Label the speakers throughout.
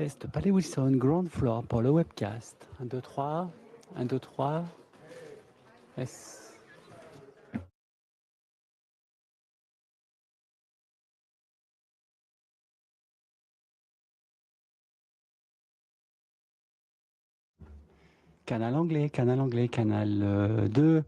Speaker 1: Test Palais Wilson, ground floor pour le webcast. 1, 2, 3. 1, 2, 3. Yes. Canal anglais, canal 2.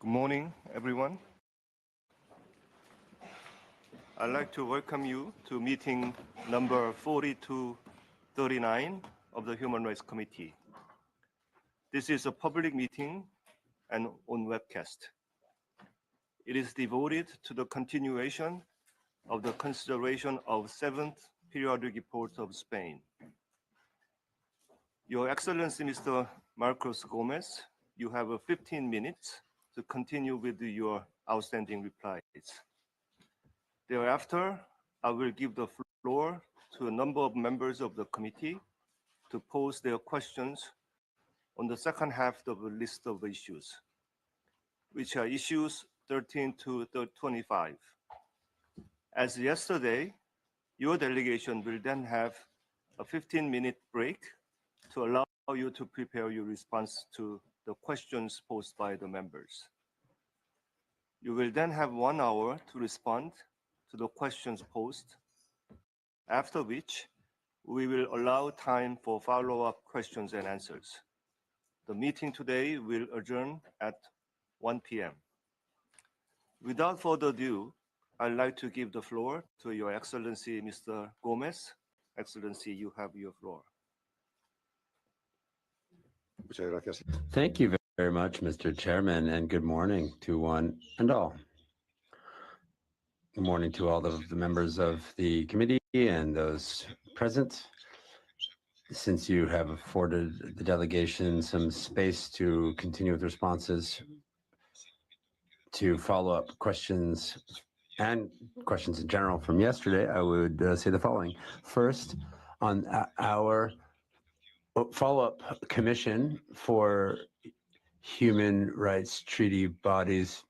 Speaker 2: Good morning, everyone. I'd like to welcome you to meeting number 4239 of the Human Rights Committee. This is a public meeting and on webcast. It is devoted to the continuation of the consideration of 7th periodic report of Spain. Your Excellency, Mr. Marcos Gomez, you have 15 minutes to continue with your outstanding replies. Thereafter, I will give the floor to a number of members of the committee to pose their questions on the second half of the list of issues, which are issues 13 to 25. As yesterday, your delegation will then have a 15-minute break to allow you to prepare your response to the questions posed by the members. You will then have 1 hour to respond to the questions posed, after which we will allow time for follow-up questions and answers. The meeting today will adjourn at 1 p.m. Without further ado, I'd like to give the floor to Your Excellency, Mr. Gomez. Excellency, you have your floor.
Speaker 3: Thank you very much, Mr. Chairman, and good morning to one and all. Good morning to all of the members of the committee and those present. Since you have afforded the delegation some space to continue with responses to follow-up questions and questions in general from yesterday, I would say the following. First, on our follow-up commission for human rights treaty bodies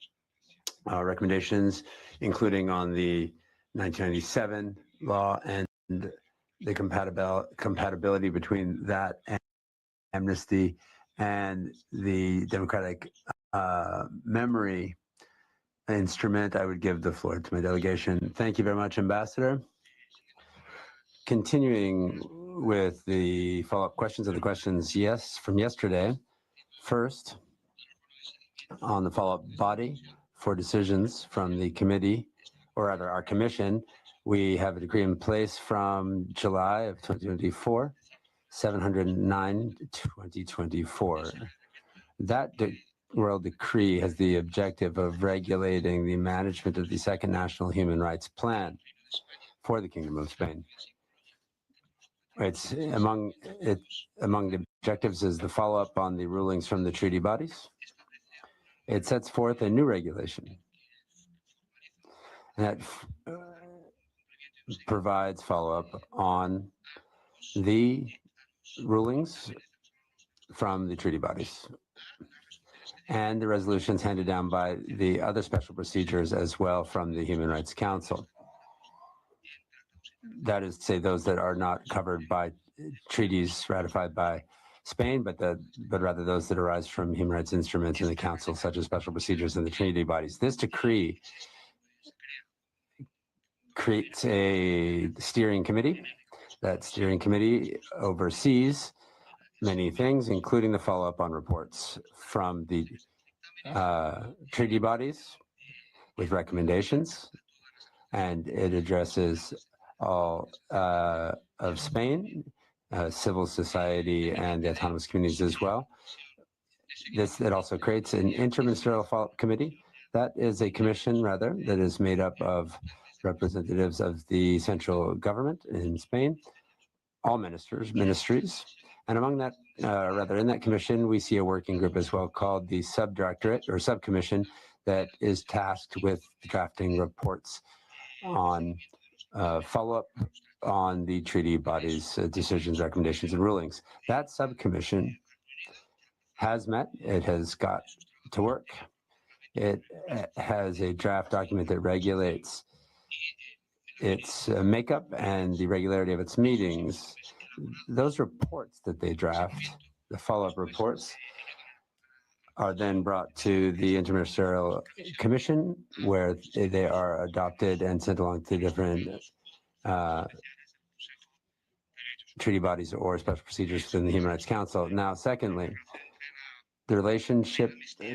Speaker 3: recommendations, including on the 1997 law and the compatibility between that and amnesty and the democratic memory instrument, I would give the floor to my delegation. Thank you very much, Ambassador. Continuing with the follow-up questions of the questions from yesterday. First, on the follow-up body for decisions from the committee, or rather our commission, we have a decree in place from July of 2024, 709/2024. That royal decree has the objective of regulating the management of the second national human rights plan for the Kingdom of Spain. It's among the objectives is the follow-up on the rulings from the treaty bodies. It sets forth a new regulation that provides follow-up on the rulings from the treaty bodies and the resolutions handed down by the other special procedures as well from the Human Rights Council. That is to say, those that are not covered by treaties ratified by Spain, but rather those that arise from human rights instruments in the Council, such as special procedures in the treaty bodies. This decree creates a steering committee. That steering committee oversees many things, including the follow-up on reports from the treaty bodies with recommendations, and it addresses all of Spain, civil society, and the autonomous communities as well. It also creates an interministerial follow-up committee. That is a commission, rather, that is made up of representatives of the central government in Spain, all ministries. And among that, in that commission, we see a working group as well called the subdirectorate or subcommission that is tasked with drafting reports on follow-up on the treaty bodies' decisions, recommendations, and rulings. That subcommission has met. It has got to work. It has a draft document that regulates its makeup and the regularity of its meetings. Those reports that they draft, the follow-up reports, are then brought to the Interministerial Commission, where they are adopted and sent along to different treaty bodies or special procedures within the Human Rights Council. Now, secondly, the relationship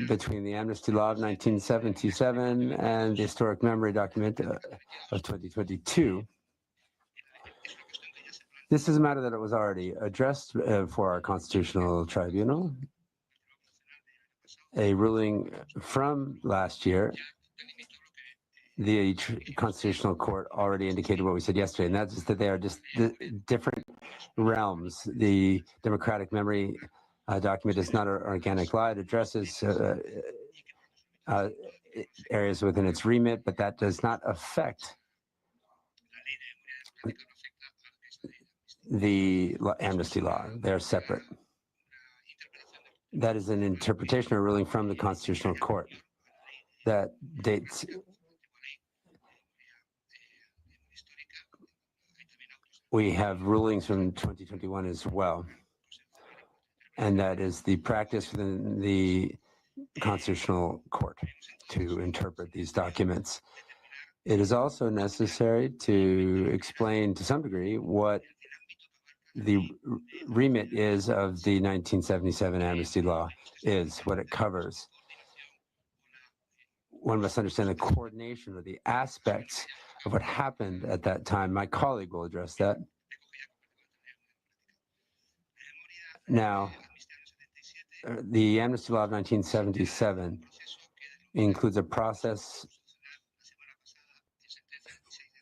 Speaker 3: between the amnesty law of 1977 and the historic memory document of 2022. This is a matter that it was already addressed for our constitutional tribunal. A ruling from last year, the Constitutional Court already indicated what we said yesterday, and that's that they are just different realms. The democratic memory document is not an organic law. It addresses areas within its remit, but that does not affect the amnesty law. They're separate. That is an interpretation or ruling from the Constitutional Court. that dates. We have rulings from 2021 as well, and that is the practice within the Constitutional Court to interpret these documents. It is also necessary to explain to some degree what the remit is of the 1977 amnesty law is, what it covers. One must understand the coordination or the aspects of what happened at that time. My colleague will address that. Now, the amnesty law of 1977 includes a process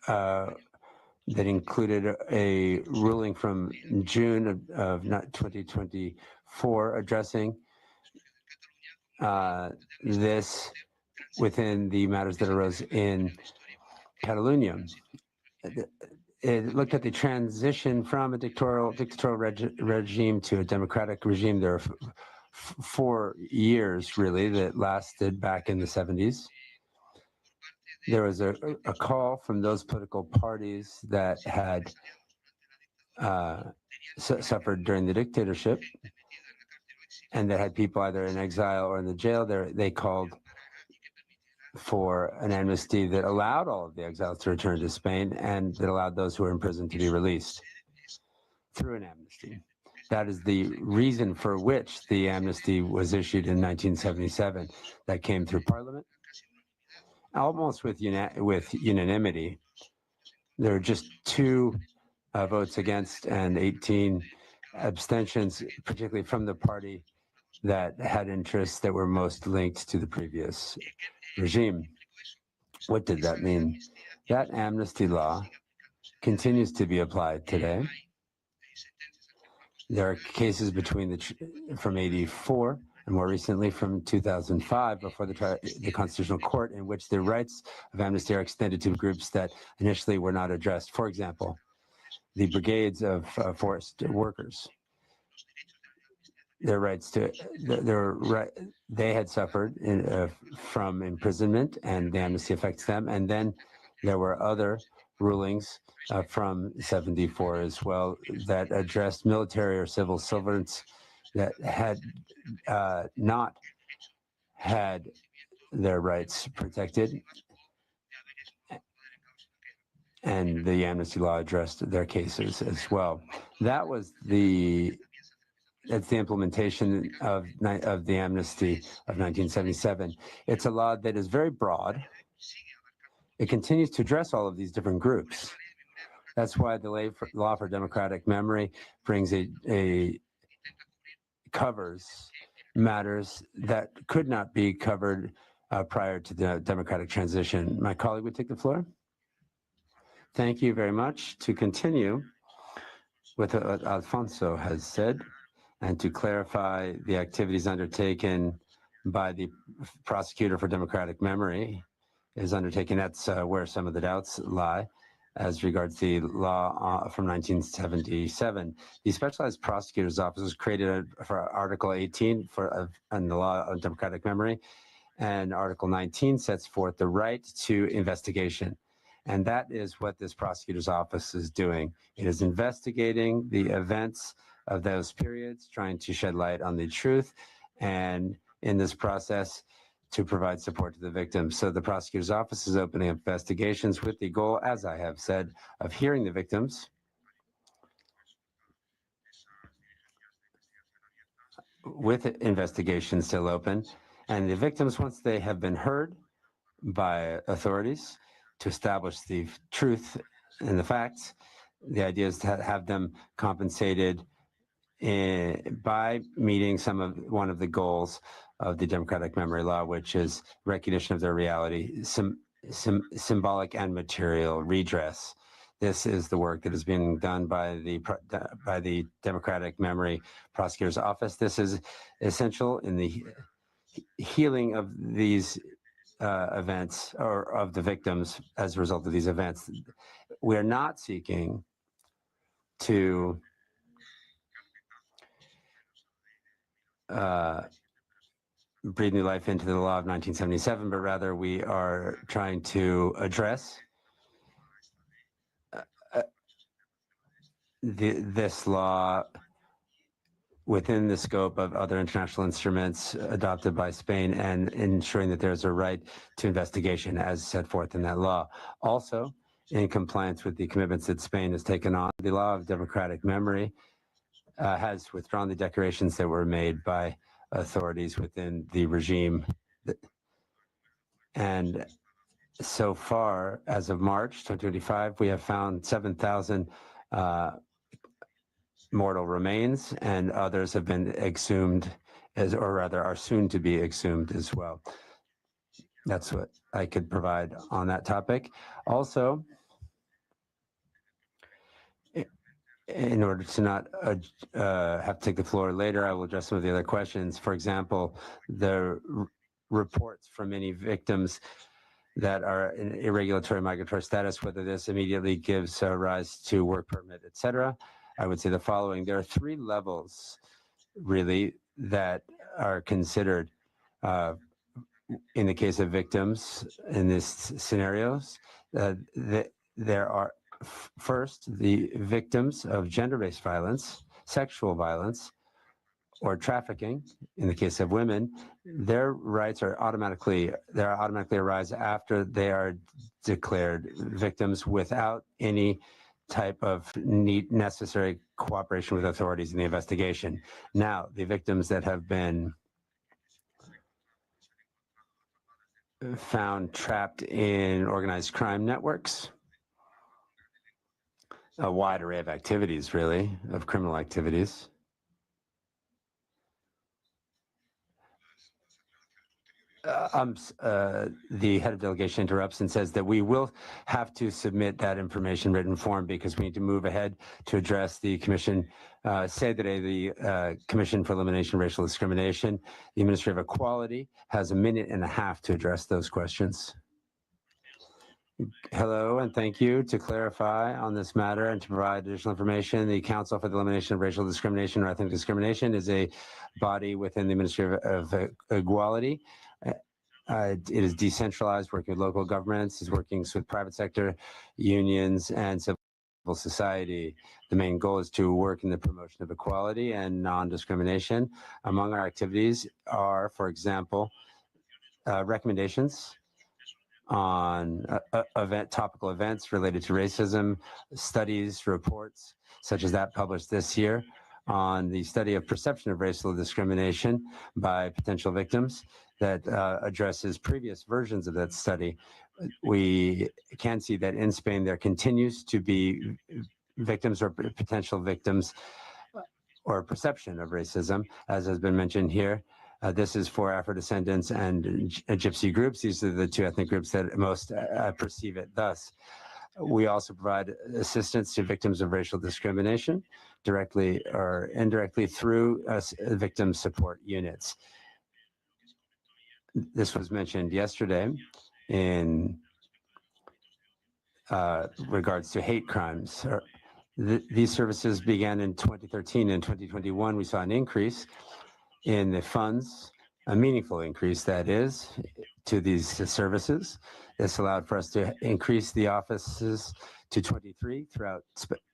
Speaker 3: that included a ruling from June of 2024 addressing this within the matters that arose in Catalonia. It looked at the transition from a dictatorial regime to a democratic regime. There are 4 years, really, that lasted back in the 70s. There was a call from those political parties that had suffered during the dictatorship and that had people either in exile or in the jail. They called for an amnesty that allowed all of the exiles to return to Spain and that allowed those who were in prison to be released through an amnesty. That is the reason for which the amnesty was issued in 1977. That came through Parliament, almost with unanimity. There were just 2 votes against and 18 abstentions, particularly from the party that had interests that were most linked to the previous regime. What did that mean? That amnesty law continues to be applied today. There are cases from 84 and more recently from 2005 before the Constitutional Court in which the rights of amnesty are extended to groups that initially were not addressed. For example, the brigades of forest workers. Their rights they had suffered from imprisonment, and the amnesty affects them. And then there were other rulings from 74 as well that addressed military or civil servants that had not had their rights protected, and the amnesty law addressed their cases as well. That's the implementation of the amnesty of 1977. It's a law that is very broad. It continues to address all of these different groups. That's why the law for democratic memory covers matters that could not be covered prior to the democratic transition. My colleague would take the floor. Thank you very much. To continue with what Alfonso has said, and to clarify the activities undertaken by the prosecutor for democratic memory is undertaken. That's where some of the doubts lie as regards the law from 1977. The Specialized Prosecutor's Office was created for Article 18 in the law on democratic memory, and Article 19 sets forth the right to investigation. And that is what this prosecutor's office is doing. It is investigating the events of those periods, trying to shed light on the truth, and in this process, to provide support to the victims. So the prosecutor's office is opening investigations with the goal, as I have said, of hearing the victims, with investigations still open, and the victims, once they have been heard by authorities to establish the truth and the facts, the idea is to have them compensated by meeting one of the goals of the democratic memory law, which is recognition of their reality, symbolic and material redress. This is the work that is being done by the Democratic Memory Prosecutor's Office. This is essential in the healing of these events, or of the victims as a result of these events. We are not seeking to breathe new life into the law of 1977, but rather we are trying to address this law within the scope of other international instruments adopted by Spain and ensuring that there's a right to investigation as set forth in that law. Also, in compliance with the commitments that Spain has taken on, the law of democratic memory has withdrawn the declarations that were made by authorities within the regime. And so far, as of March 2025, we have found 7,000 mortal remains, and others have been exhumed, or rather are soon to be exhumed as well. That's what I could provide on that topic. Also, in order to not have to take the floor later, I will address some of the other questions. For example, the reports from many victims that are in irregular migratory status, whether this immediately gives rise to work permit, etc. I would say the following. There are 3 levels, really, that are considered in the case of victims in these scenarios. There are, first, the victims of gender-based violence, sexual violence, or trafficking. In the case of women, their rights are automatically arise after they are declared victims without any type of necessary cooperation with authorities in the investigation. Now, the victims that have been found trapped in organized crime networks, a wide array of activities, really, of criminal activities. The head of delegation interrupts and says that we will have to submit that information in written form because we need to move ahead to address the commission, the Commission for Elimination of Racial Discrimination. The Ministry of Equality has a minute and a half to address those questions. Hello, and thank you. To clarify on this matter and to provide additional information, the Council for the Elimination of Racial Discrimination or Ethnic Discrimination is a body within the Ministry of Equality. It is decentralized, working with local governments, is working with private sector, unions, and civil society. The main goal is to work in the promotion of equality and non-discrimination. Among our activities are, for example, recommendations on topical events related to racism, studies, reports, such as that published this year on the study of perception of racial discrimination by potential victims that addresses previous versions of that study. We can see that in Spain there continues to be victims or potential victims or perception of racism, as has been mentioned here. This is for Afro-descendants and Gypsy groups. These are the 2 ethnic groups that most perceive it thus. We also provide assistance to victims of racial discrimination, directly or indirectly through victim support units. This was mentioned yesterday in regards to hate crimes. These services began in 2013. In 2021, we saw an increase in the funds, a meaningful increase, that is, to these services. This allowed for us to increase the offices to 23 throughout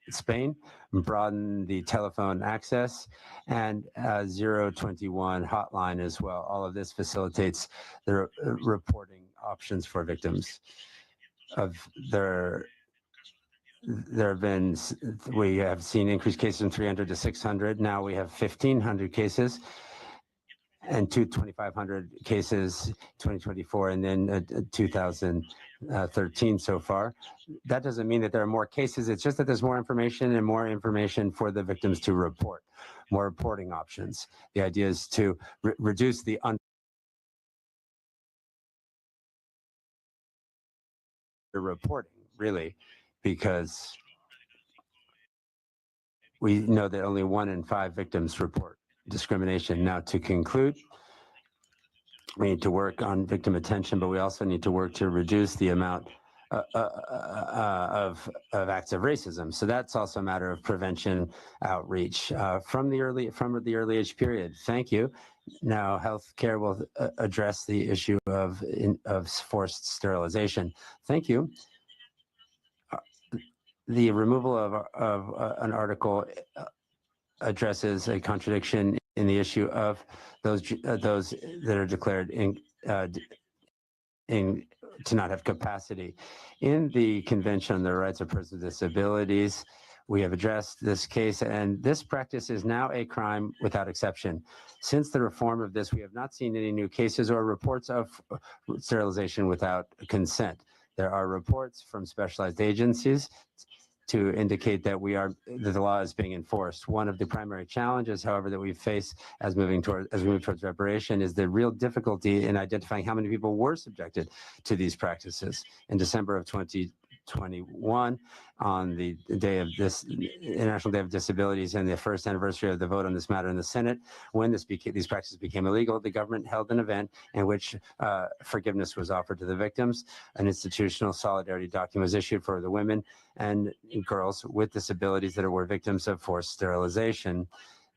Speaker 3: Spain, broaden the telephone access, and 021 hotline as well. All of this facilitates the reporting options for victims. We have seen increased cases from 300 to 600. Now we have 1,500 cases and 2,500 cases 2024, and then 2013 so far. That doesn't mean that there are more cases. It's just that there's more information and more information for the victims to report, more reporting options. The idea is to reduce the underreporting, really, because we know that only 1 in 5 victims report discrimination. Now, to conclude, we need to work on victim attention, but we also need to work to reduce the amount of acts of racism. So that's also a matter of prevention outreach from the early age period. Thank you. Now, healthcare will address the issue of forced sterilization. Thank you. The removal of an article addresses a contradiction in the issue of those that are declared to not have capacity. In the Convention on the Rights of Persons with Disabilities, we have addressed this case, and this practice is now a crime without exception. Since the reform of this, we have not seen any new cases or reports of sterilization without consent. There are reports from specialized agencies to indicate that the law is being enforced. One of the primary challenges, however, that we face as we move towards reparation is the real difficulty in identifying how many people were subjected to these practices. In December of 2021, on the day of this International Day of Disabilities and the first anniversary of the vote on this matter in the Senate, when these practices became illegal, the government held an event in which forgiveness was offered to the victims. An institutional solidarity document was issued for the women and girls with disabilities that were victims of forced sterilization.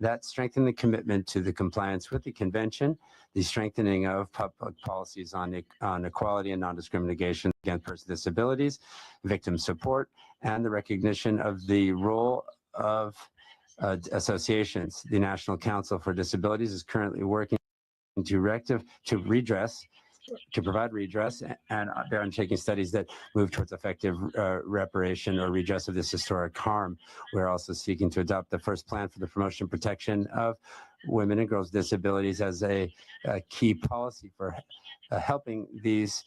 Speaker 3: That strengthened the commitment to the compliance with the convention, the strengthening of public policies on equality and non-discrimination against persons with disabilities, victim support, and the recognition of the role of associations. The National Council for Disabilities is currently working to provide redress, and they're undertaking studies that move towards effective reparation or redress of this historic harm. We're also seeking to adopt the first plan for the promotion and protection of women and girls with disabilities as a key policy for helping these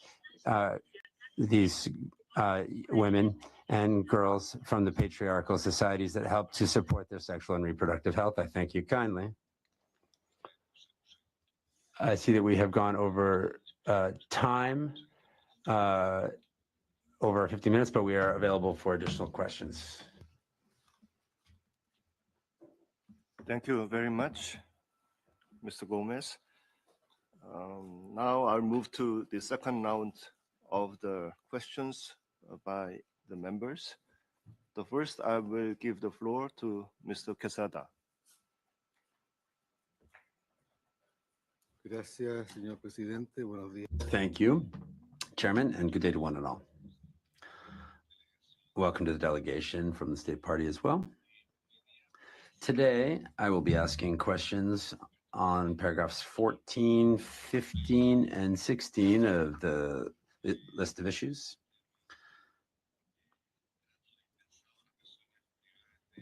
Speaker 3: women and girls from the patriarchal societies that help to support their sexual and reproductive health. I thank you kindly. I see that we have gone over time, over 50 minutes, but we are available for additional questions.
Speaker 2: Thank you very much, Mr. Gomez. Now I'll move to the second round of the questions by the members. The first, I will give the floor to Mr. Quesada.
Speaker 4: Gracias, señor presidente. Buenos días.
Speaker 3: Thank you, Chairman, and good day to one and all. Welcome to the delegation from the State Party as well. Today, I will be asking questions on paragraphs 14, 15, and 16 of the list of issues.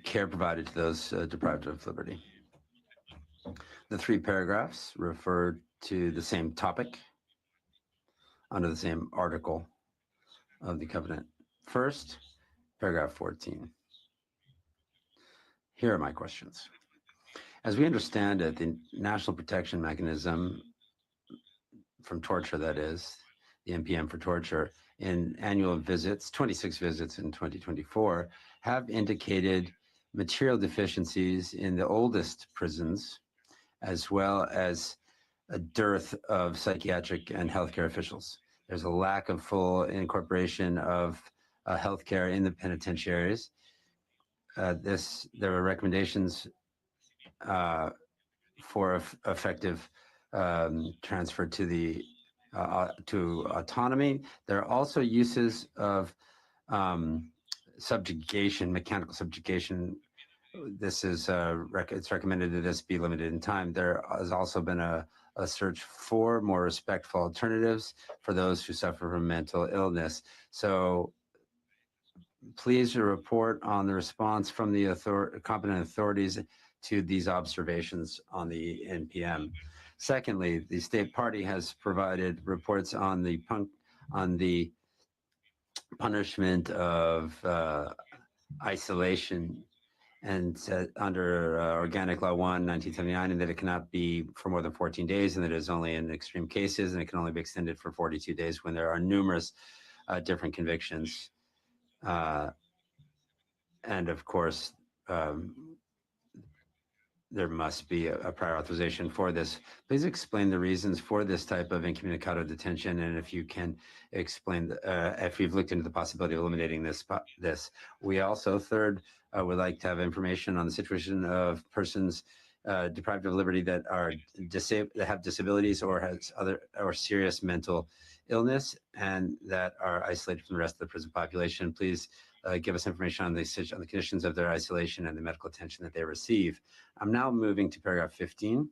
Speaker 3: Care provided to those deprived of liberty. The three paragraphs refer to the same topic under the same article of the covenant. First, paragraph 14. Here are my questions. As we understand it, the National Protection Mechanism from torture, that is, the NPM for torture, in annual visits, 26 visits in 2024, have indicated material deficiencies in the oldest prisons, as well as a dearth of psychiatric and healthcare officials. There's a lack of full incorporation of healthcare in the penitentiaries. There are recommendations for effective transfer to autonomy. There are also uses of subjugation, mechanical subjugation. This is it's recommended that this be limited in time. There has also been a search for more respectful alternatives for those who suffer from mental illness. So please report on the response from the competent authorities to these observations on the NPM. Secondly, the State Party has provided reports on the punishment of isolation, and under Organic Law 1, 1979, and that it cannot be for more than 14 days, and that it is only in extreme cases, and it can only be extended for 42 days when there are numerous different convictions. And of course, there must be a prior authorization for this. Please explain the reasons for this type of incommunicado detention, and if you can explain if you've looked into the possibility of eliminating this. We also, third, would like to have information on the situation of persons deprived of liberty that are that have disabilities or has other or serious mental illness and that are isolated from the rest of the prison population. Please give us information on the conditions of their isolation and the medical attention that they receive. I'm now moving to paragraph 15.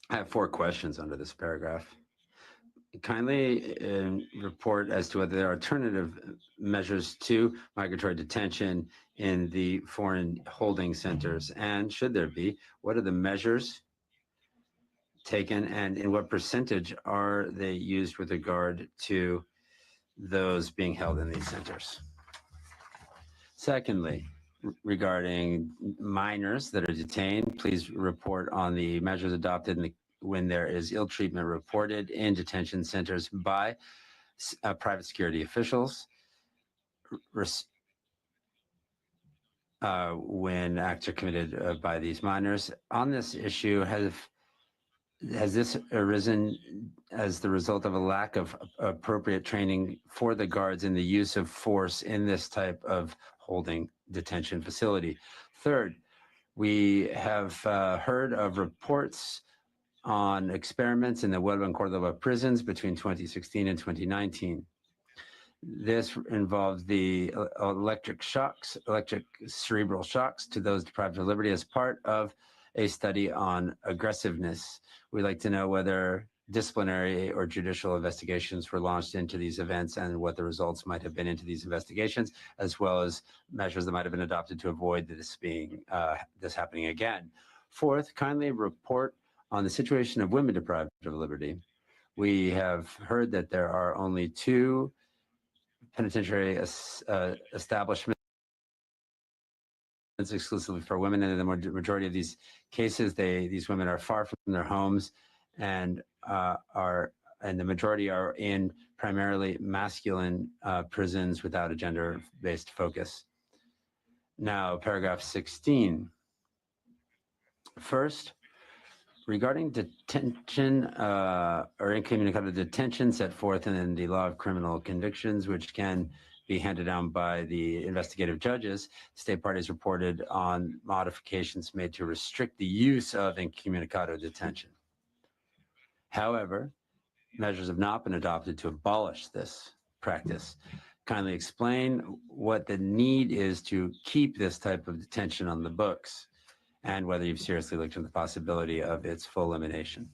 Speaker 3: I have 4 questions under this paragraph. Kindly report as to whether there are alternative measures to migratory detention in the foreign holding centers, and should there be, what are the measures taken and in what percentage are they used with regard to those being held in these centers? Secondly, regarding minors that are detained, please report on the measures adopted when there is ill treatment reported in detention centers by private security officials when acts are committed by these minors. On this issue, has this arisen as the result of a lack of appropriate training for the guards in the use of force in this type of holding detention facility? Third, we have heard of reports on experiments in the Huelva and Cordoba prisons between 2016 and 2019. This involves the electric cerebral shocks to those deprived of liberty as part of a study on aggressiveness. We'd like to know whether disciplinary or judicial investigations were launched into these events and what the results might have been into these investigations, as well as measures that might have been adopted to avoid this happening again. Fourth, kindly report on the situation of women deprived of liberty. We have heard that there are only 2 penitentiary establishments exclusively for women, and in the majority of these cases, these women are far from their homes and the majority are in primarily masculine prisons without a gender-based focus. Now, paragraph 16. First, regarding detention or incommunicado detention set forth in the law of criminal convictions, which can be handed down by the investigative judges, state parties reported on modifications made to restrict the use of incommunicado detention. However, measures have not been adopted to abolish this practice. Kindly explain what the need is to keep this type of detention on the books, and whether you've seriously looked into the possibility of its full elimination.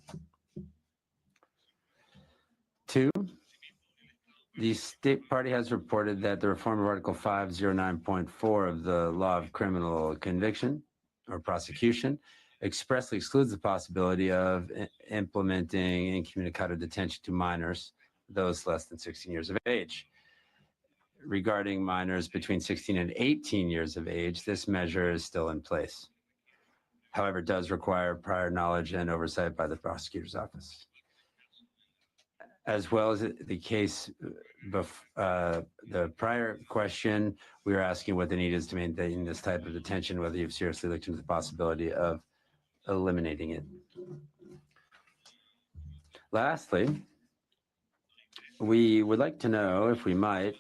Speaker 3: 2, the state party has reported that the reform of Article 509.4 of the Law of Criminal Conviction or Prosecution expressly excludes the possibility of implementing incommunicado detention to minors, those less than 16 years of age. Regarding minors between 16 and 18 years of age, this measure is still in place. However, it does require prior knowledge and oversight by the prosecutor's office. As well as the case, the prior question, we were asking what the need is to maintain this type of detention, whether you've seriously looked into the possibility of eliminating it. Lastly, we would like to know, if we might,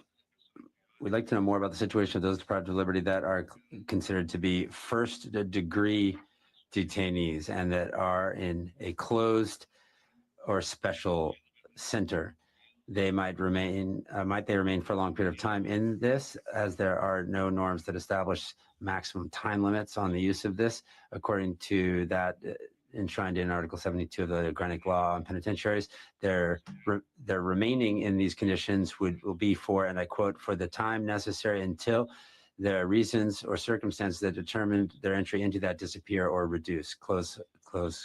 Speaker 3: we'd like to know more about the situation of those deprived of liberty that are considered to be first-degree detainees and that are in a closed or special center. They might remain for a long period of time in this, as there are no norms that establish maximum time limits on the use of this, according to that enshrined in Article 72 of the Organic Law on Penitentiaries. Their remaining in these conditions will be for, and I quote, for the time necessary until the reasons or circumstances that determined their entry into that disappear or reduce, close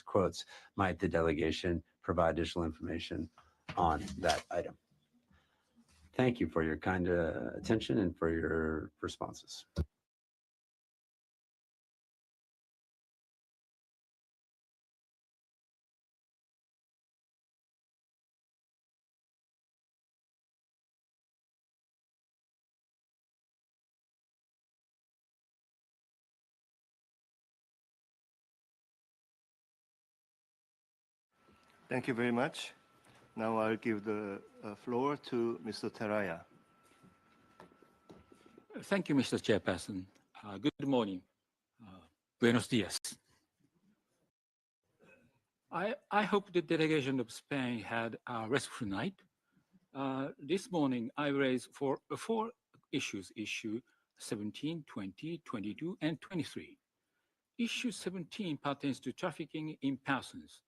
Speaker 3: quotes. Might the delegation provide additional information on that item? Thank you for your kind attention and for your responses.
Speaker 2: Thank you very much. Now I'll give the floor to Mr. Teraya.
Speaker 5: Thank you, Mr. Chairperson. Good morning. Buenos dias. I hope the delegation of Spain had a restful night. This morning, I raised four issues, issue 17, 20, 22, and 23. Issue 17 pertains to trafficking in persons.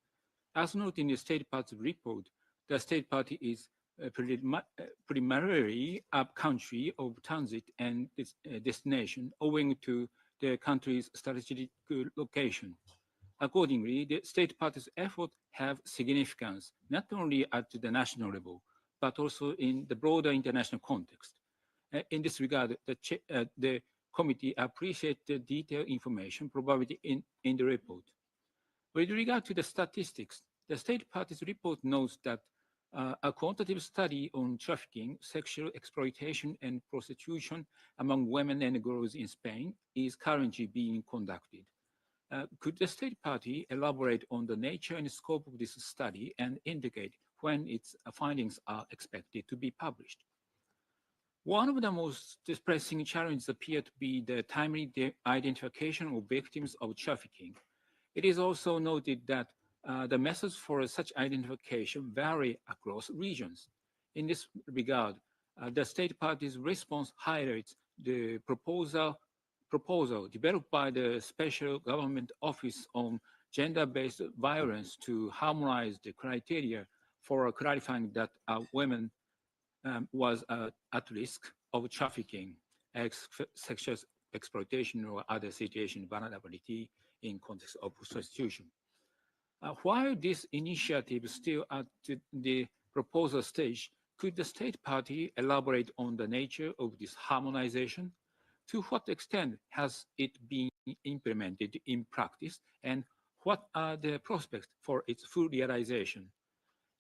Speaker 5: As noted in the State Party's report, the State Party is primarily a country of transit and destination owing to the country's strategic location. Accordingly, the State Party's efforts have significance not only at the national level, but also in the broader international context. In this regard, the committee appreciates the detailed information provided in the report. With regard to the statistics, the State Party's report notes that a quantitative study on trafficking, sexual exploitation, and prostitution among women and girls in Spain is currently being conducted. Could the State Party elaborate on the nature and scope of this study and indicate when its findings are expected to be published? One of the most pressing challenges appear to be the timely identification of victims of trafficking. It is also noted that the methods for such identification vary across regions. In this regard, the State Party's response highlights the proposal developed by the Special Government Office on Gender-Based Violence to harmonize the criteria for clarifying that a woman was at risk of trafficking, sexual exploitation, or other situation vulnerability in context of prostitution. While this initiative is still at the proposal stage, could the State Party elaborate on the nature of this harmonization? To what extent has it been implemented in practice, and what are the prospects for its full realization?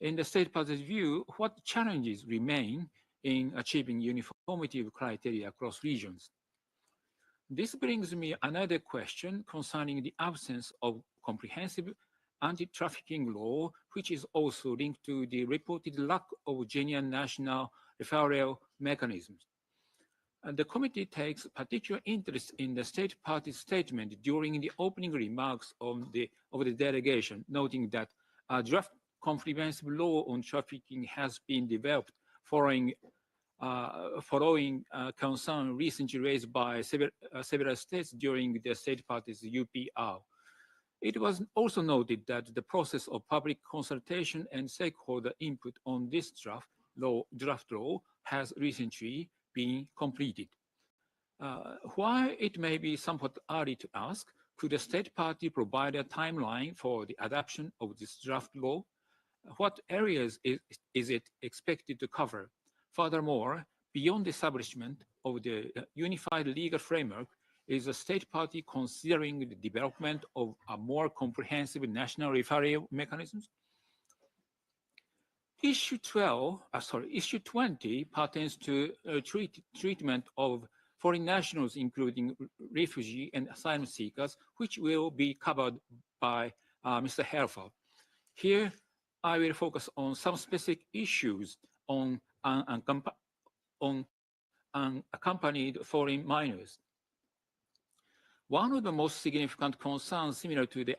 Speaker 5: In the State Party's view, what challenges remain in achieving uniformity of criteria across regions? This brings me another question concerning the absence of comprehensive anti-trafficking law, which is also linked to the reported lack of genuine national referral mechanisms. The committee takes particular interest in the State Party's statement during the opening remarks of the delegation, noting that a draft comprehensive law on trafficking has been developed following concern recently raised by several states during the State Party's UPR. It was also noted that the process of public consultation and stakeholder input on this draft law has recently been completed. While it may be somewhat early to ask, could the State Party provide a timeline for the adoption of this draft law? What areas is it expected to cover? Furthermore, beyond the establishment of the unified legal framework, is the State Party considering the development of a more comprehensive national referral mechanisms? Issue 20 pertains to treatment of foreign nationals, including refugee and asylum seekers, which will be covered by Mr. Helfer. Here, I will focus on some specific issues on unaccompanied foreign minors. One of the most significant concerns, similar to the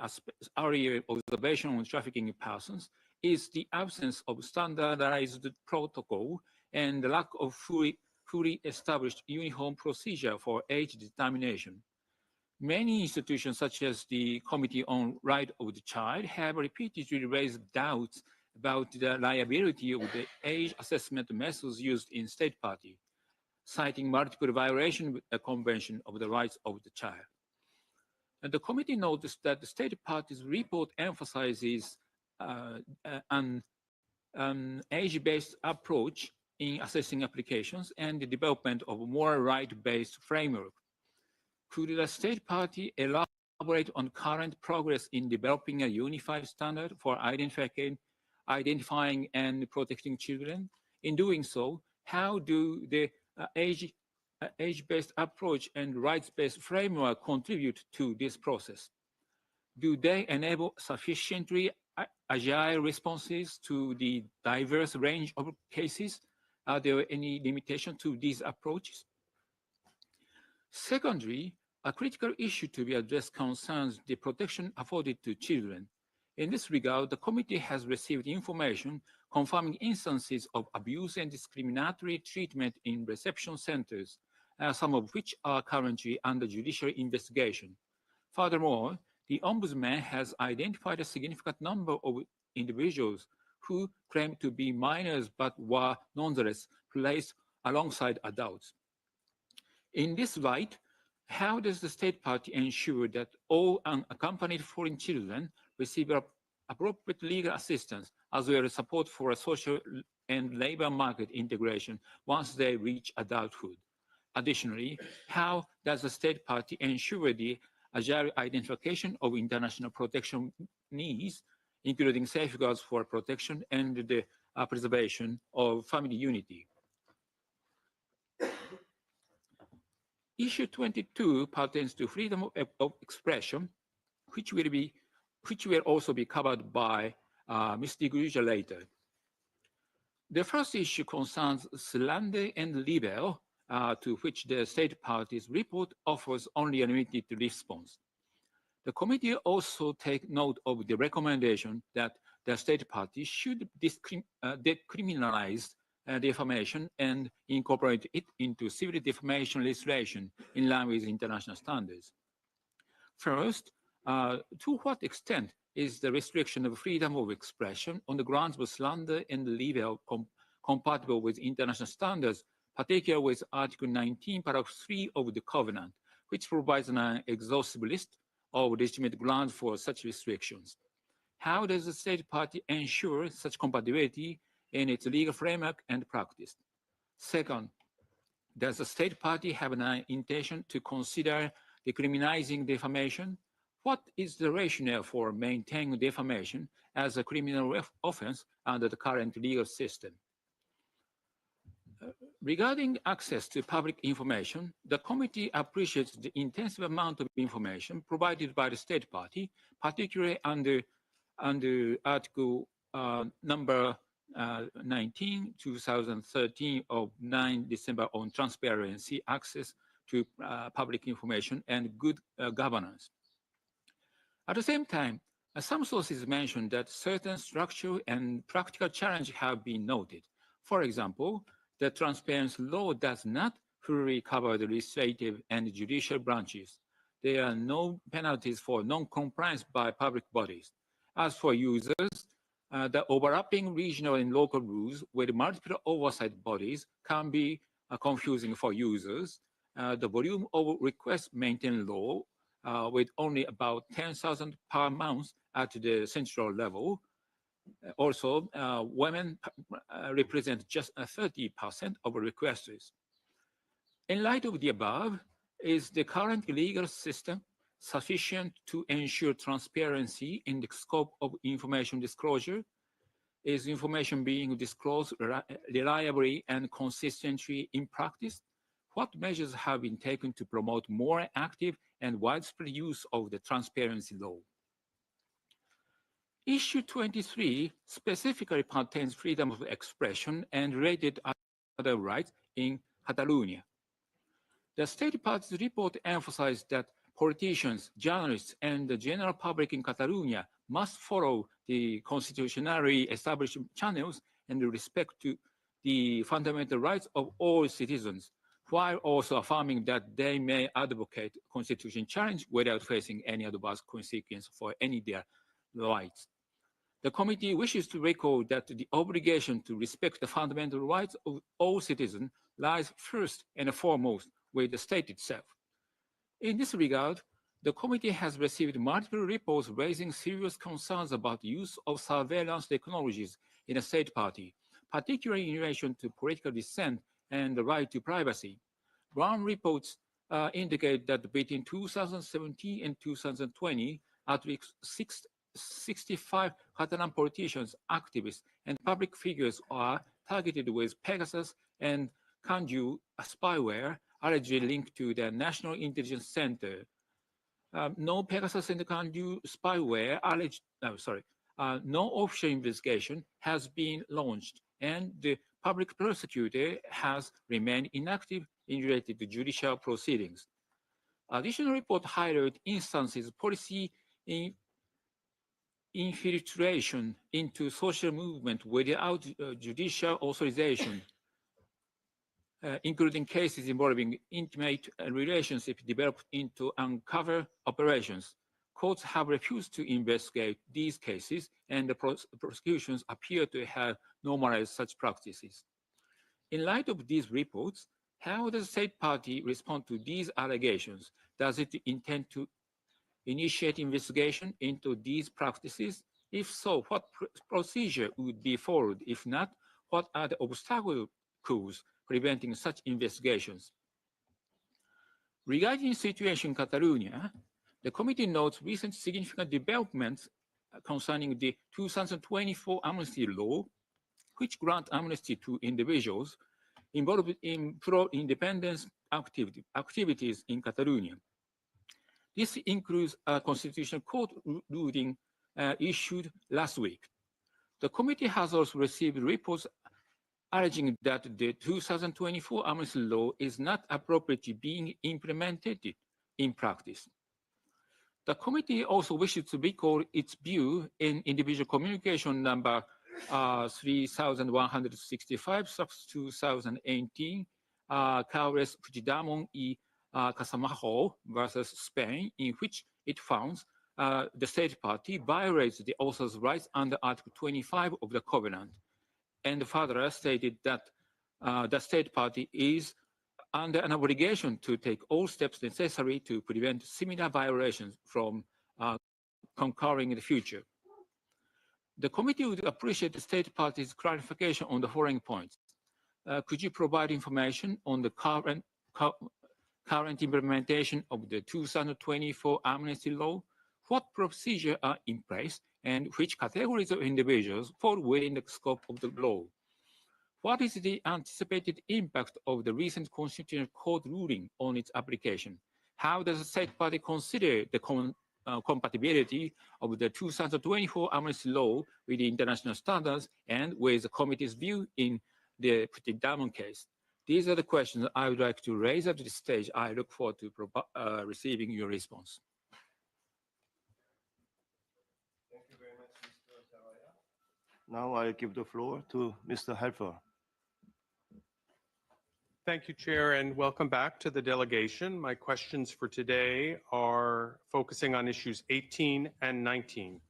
Speaker 5: earlier observation on trafficking persons, is the absence of standardized protocol and the lack of fully established uniform procedure for age determination. Many institutions, such as the Committee on Rights of the Child, have repeatedly raised doubts about the reliability of the age assessment methods used in State Party, citing multiple violations of the Convention of the Rights of the Child. And the committee noticed that the State Party's report emphasizes an age-based approach in assessing applications and the development of a more right-based framework. Could the State Party elaborate on current progress in developing a unified standard for identifying and protecting children? In doing so, how do the age-based approach and rights-based framework contribute to this process? Do they enable sufficiently agile responses to the diverse range of cases? Are there any limitations to these approaches? Secondly, a critical issue to be addressed concerns the protection afforded to children. In this regard, the committee has received information confirming instances of abuse and discriminatory treatment in reception centers, some of which are currently under judicial investigation. Furthermore, the Ombudsman has identified a significant number of individuals who claim to be minors but were nonetheless placed alongside adults. In this light, how does the state party ensure that all unaccompanied foreign children receive appropriate legal assistance as well as support for a social and labor market integration once they reach adulthood? Additionally, how does the state party ensure the agile identification of international protection needs, including safeguards for protection and the preservation of family unity? Issue 22 pertains to freedom of expression, which will also be covered by Ms. de Gruja later. The first issue concerns slander and libel, to which the state party's report offers only a limited response. The committee also takes note of the recommendation that the state party should decriminalize defamation and incorporate it into civil defamation legislation in line with international standards. First, to what extent is the restriction of freedom of expression on the grounds of slander and libel compatible with international standards, particularly with Article 19, Paragraph 3 of the Covenant, which provides an exhaustive list of legitimate grounds for such restrictions? How does the state party ensure such compatibility in its legal framework and practice? Second, does the state party have an intention to consider decriminalizing defamation? What is the rationale for maintaining defamation as a criminal offense under the current legal system? Regarding access to public information, the committee appreciates the intensive amount of information provided by the state party, particularly under Article number 19, 2013 of 9 December on transparency, access to public information, and good governance. At the same time, some sources mention that certain structural and practical challenges have been noted. For example, the transparency law does not fully cover the legislative and judicial branches. There are no penalties for non-compliance by public bodies. As for users, the overlapping regional and local rules with multiple oversight bodies can be confusing for users. The volume of requests maintained low, with only about 10,000 per month at the central level. Also, women represent just 30% of requests. In light of the above, is the current legal system sufficient to ensure transparency in the scope of information disclosure? Is information being disclosed reliably and consistently in practice? What measures have been taken to promote more active and widespread use of the transparency law? Issue 23 specifically pertains freedom of expression and related other rights in Catalonia. The state party's report emphasized that politicians, journalists, and the general public in Catalonia must follow the constitutionally established channels and respect to the fundamental rights of all citizens, while also affirming that they may advocate constitution challenge without facing any adverse consequence for any of their rights. The committee wishes to recall that the obligation to respect the fundamental rights of all citizens lies first and foremost with the state itself. In this regard, the committee has received multiple reports raising serious concerns about the use of surveillance technologies in the state party, particularly in relation to political dissent and the right to privacy. Ground reports indicate that between 2017 and 2020, at least 65 Catalan politicians, activists, and public figures are targeted with Pegasus and Kanju spyware allegedly linked to the National Intelligence Center. No Pegasus and Kanju spyware no official investigation has been launched, and the public prosecutor has remained inactive in related to judicial proceedings. Additional report highlight instances of policy infiltration into social movement without judicial authorization, including cases involving intimate relationships developed into uncover operations. Courts have refused to investigate these cases, and the prosecutions appear to have normalized such practices. In light of these reports, how does the state party respond to these allegations? Does it intend to initiate investigation into these practices? If so, what procedure would be followed? If not, what are the obstacles preventing such investigations? Regarding the situation in Catalonia, the committee notes recent significant developments concerning the 2024 amnesty law, which grant amnesty to individuals involved in pro-independence activities in Catalonia. This includes a constitutional court ruling issued last week. The committee has also received reports alleging that the 2024 amnesty law is not appropriately being implemented in practice. The committee also wishes to recall its view in individual communication number 3165/2018, Carles Puigdemont y Casamajo versus Spain, in which it found the state party violates the author's rights under Article 25 of the Covenant, and further stated that the state party is under an obligation to take all steps necessary to prevent similar violations from occurring in the future. The committee would appreciate the state party's clarification on the following points. Could you provide information on the current implementation of the 2024 amnesty law? What procedures are in place, and which categories of individuals fall within the scope of the law? What is the anticipated impact of the recent Constitutional Court ruling on its application? How does the state party consider the compatibility of the 2024 amnesty law with the international standards and with the committee's view in the Puigdemont case? These are the questions I would like to raise at this stage. I look forward to receiving your response.
Speaker 2: Thank you very much, Mr. Taraya. Now I give the floor to Mr. Helfer.
Speaker 6: Thank you, Chair, and welcome back to the delegation. My questions for today are focusing on issues 18 and 19.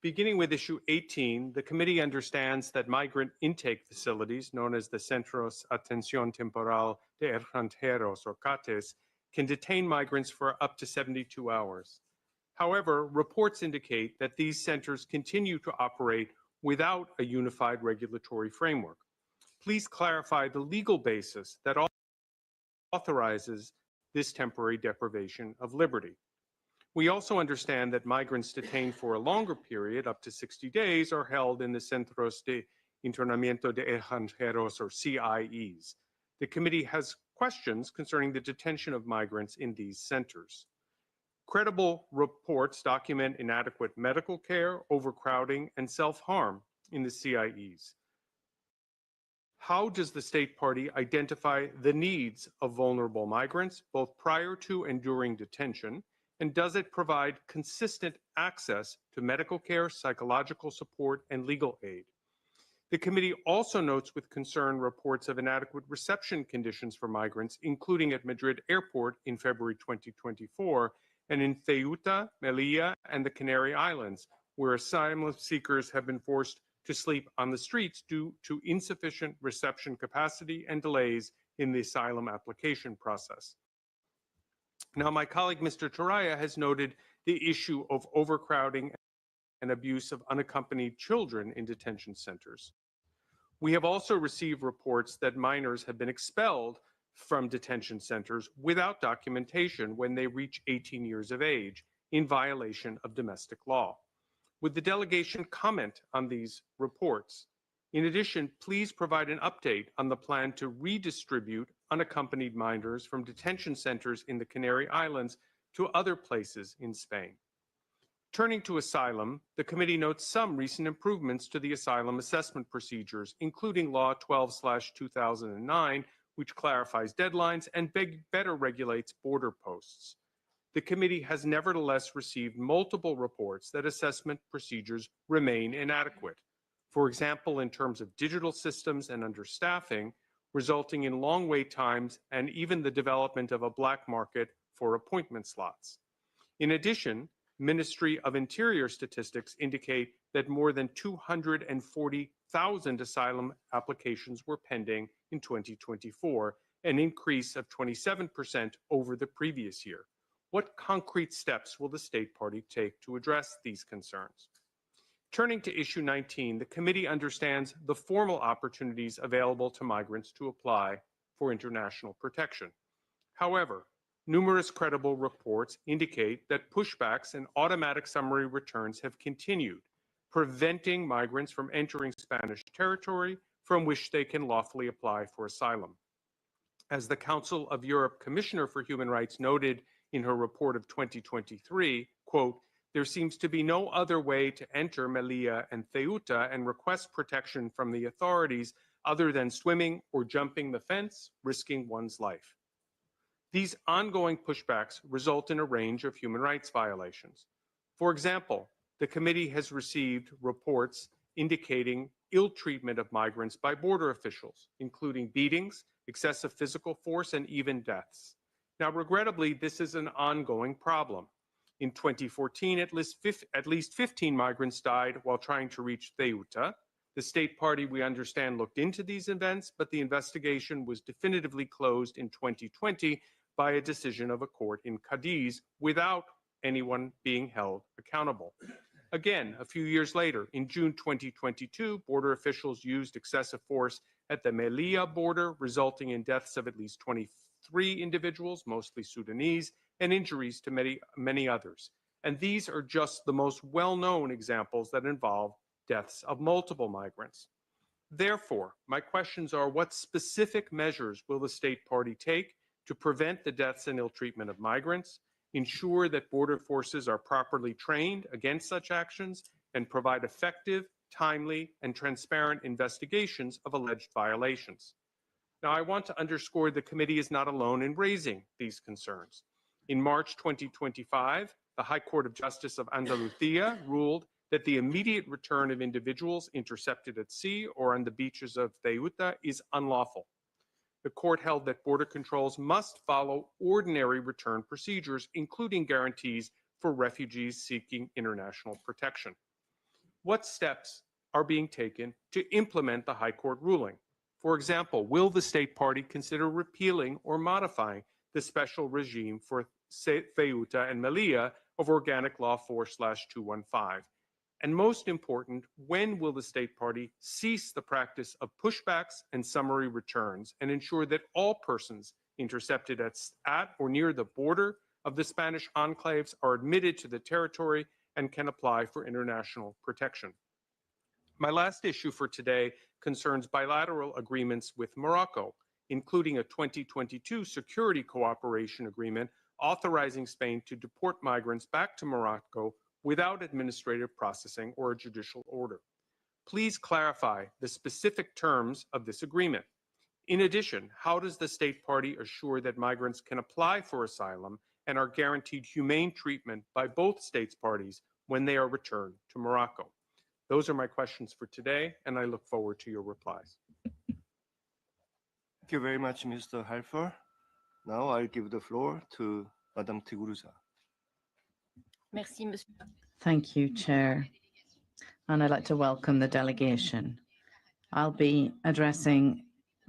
Speaker 6: Beginning with issue 18, the committee understands that migrant intake facilities, known as the Centros Atención Temporal de Extranjeros, or CATES, can detain migrants for up to 72 hours. However, reports indicate that these centers continue to operate without a unified regulatory framework. Please clarify the legal basis that authorizes this temporary deprivation of liberty. We also understand that migrants detained for a longer period, up to 60 days, are held in the Centros de Internamiento de Extranjeros, or CIEs. The committee has questions concerning the detention of migrants in these centers. Credible reports document inadequate medical care, overcrowding, and self-harm in the CIEs. How does the state party identify the needs of vulnerable migrants, both prior to and during detention? And does it provide consistent access to medical care, psychological support, and legal aid? The committee also notes with concern reports of inadequate reception conditions for migrants, including at Madrid Airport in February 2024, and in Ceuta, Melilla, and the Canary Islands, where asylum seekers have been forced to sleep on the streets due to insufficient reception capacity and delays in the asylum application process. Now, my colleague, Mr. Taraya, has noted the issue of overcrowding and abuse of unaccompanied children in detention centers. We have also received reports that minors have been expelled from detention centers without documentation when they reach 18 years of age, in violation of domestic law. Would the delegation comment on these reports? In addition, please provide an update on the plan to redistribute unaccompanied minors from detention centers in the Canary Islands to other places in Spain. Turning to asylum, the committee notes some recent improvements to the asylum assessment procedures, including Law 12/2009, which clarifies deadlines and better regulates border posts. The committee has nevertheless received multiple reports that assessment procedures remain inadequate. For example, in terms of digital systems and understaffing, resulting in long wait times and even the development of a black market for appointment slots. In addition, Ministry of Interior statistics indicate that more than 240,000 asylum applications were pending in 2024, an increase of 27% over the previous year. What concrete steps will the state party take to address these concerns? Turning to issue 19, the committee understands the formal opportunities available to migrants to apply for international protection. However, numerous credible reports indicate that pushbacks and automatic summary returns have continued, preventing migrants from entering Spanish territory from which they can lawfully apply for asylum. As the Council of Europe Commissioner for Human Rights noted in her report of 2023, quote, "There seems to be no other way to enter Melilla and Ceuta and request protection from the authorities other than swimming or jumping the fence, risking one's life." These ongoing pushbacks result in a range of human rights violations. For example, the committee has received reports indicating ill treatment of migrants by border officials, including beatings, excessive physical force, and even deaths. Now, regrettably, this is an ongoing problem. In 2014, at least 15 migrants died while trying to reach Ceuta. The state party, we understand, looked into these events, but the investigation was definitively closed in 2020 by a decision of a court in Cadiz without anyone being held accountable. Again, a few years later, in June 2022, border officials used excessive force at the Melilla border, resulting in deaths of at least 23 individuals, mostly Sudanese, and injuries to many others. And these are just the most well-known examples that involve deaths of multiple migrants. Therefore, my questions are, what specific measures will the state party take to prevent the deaths and ill treatment of migrants, ensure that border forces are properly trained against such actions, and provide effective, timely, and transparent investigations of alleged violations? Now, I want to underscore the committee is not alone in raising these concerns. In March 2025, the High Court of Justice of Andalusia ruled that the immediate return of individuals intercepted at sea or on the beaches of Ceuta is unlawful. The court held that border controls must follow ordinary return procedures, including guarantees for refugees seeking international protection. What steps are being taken to implement the High Court ruling? For example, will the state party consider repealing or modifying the special regime for Ceuta and Melilla of Organic Law 4/215? And most important, when will the state party cease the practice of pushbacks and summary returns and ensure that all persons intercepted at or near the border of the Spanish enclaves are admitted to the territory and can apply for international protection? My last issue for today concerns bilateral agreements with Morocco, including a 2022 security cooperation agreement authorizing Spain to deport migrants back to Morocco without administrative processing or a judicial order. Please clarify the specific terms of this agreement. In addition, how does the state party assure that migrants can apply for asylum and are guaranteed humane treatment by both states parties when they are returned to Morocco? Those are my questions for today, and I look forward to your replies.
Speaker 2: Thank you very much, Mr. Halfer. Now I'll give the floor to Madame Tiguruza.
Speaker 7: Merci, Monsieur.
Speaker 8: Thank you, Chair. And I'd like to welcome the delegation. I'll be addressing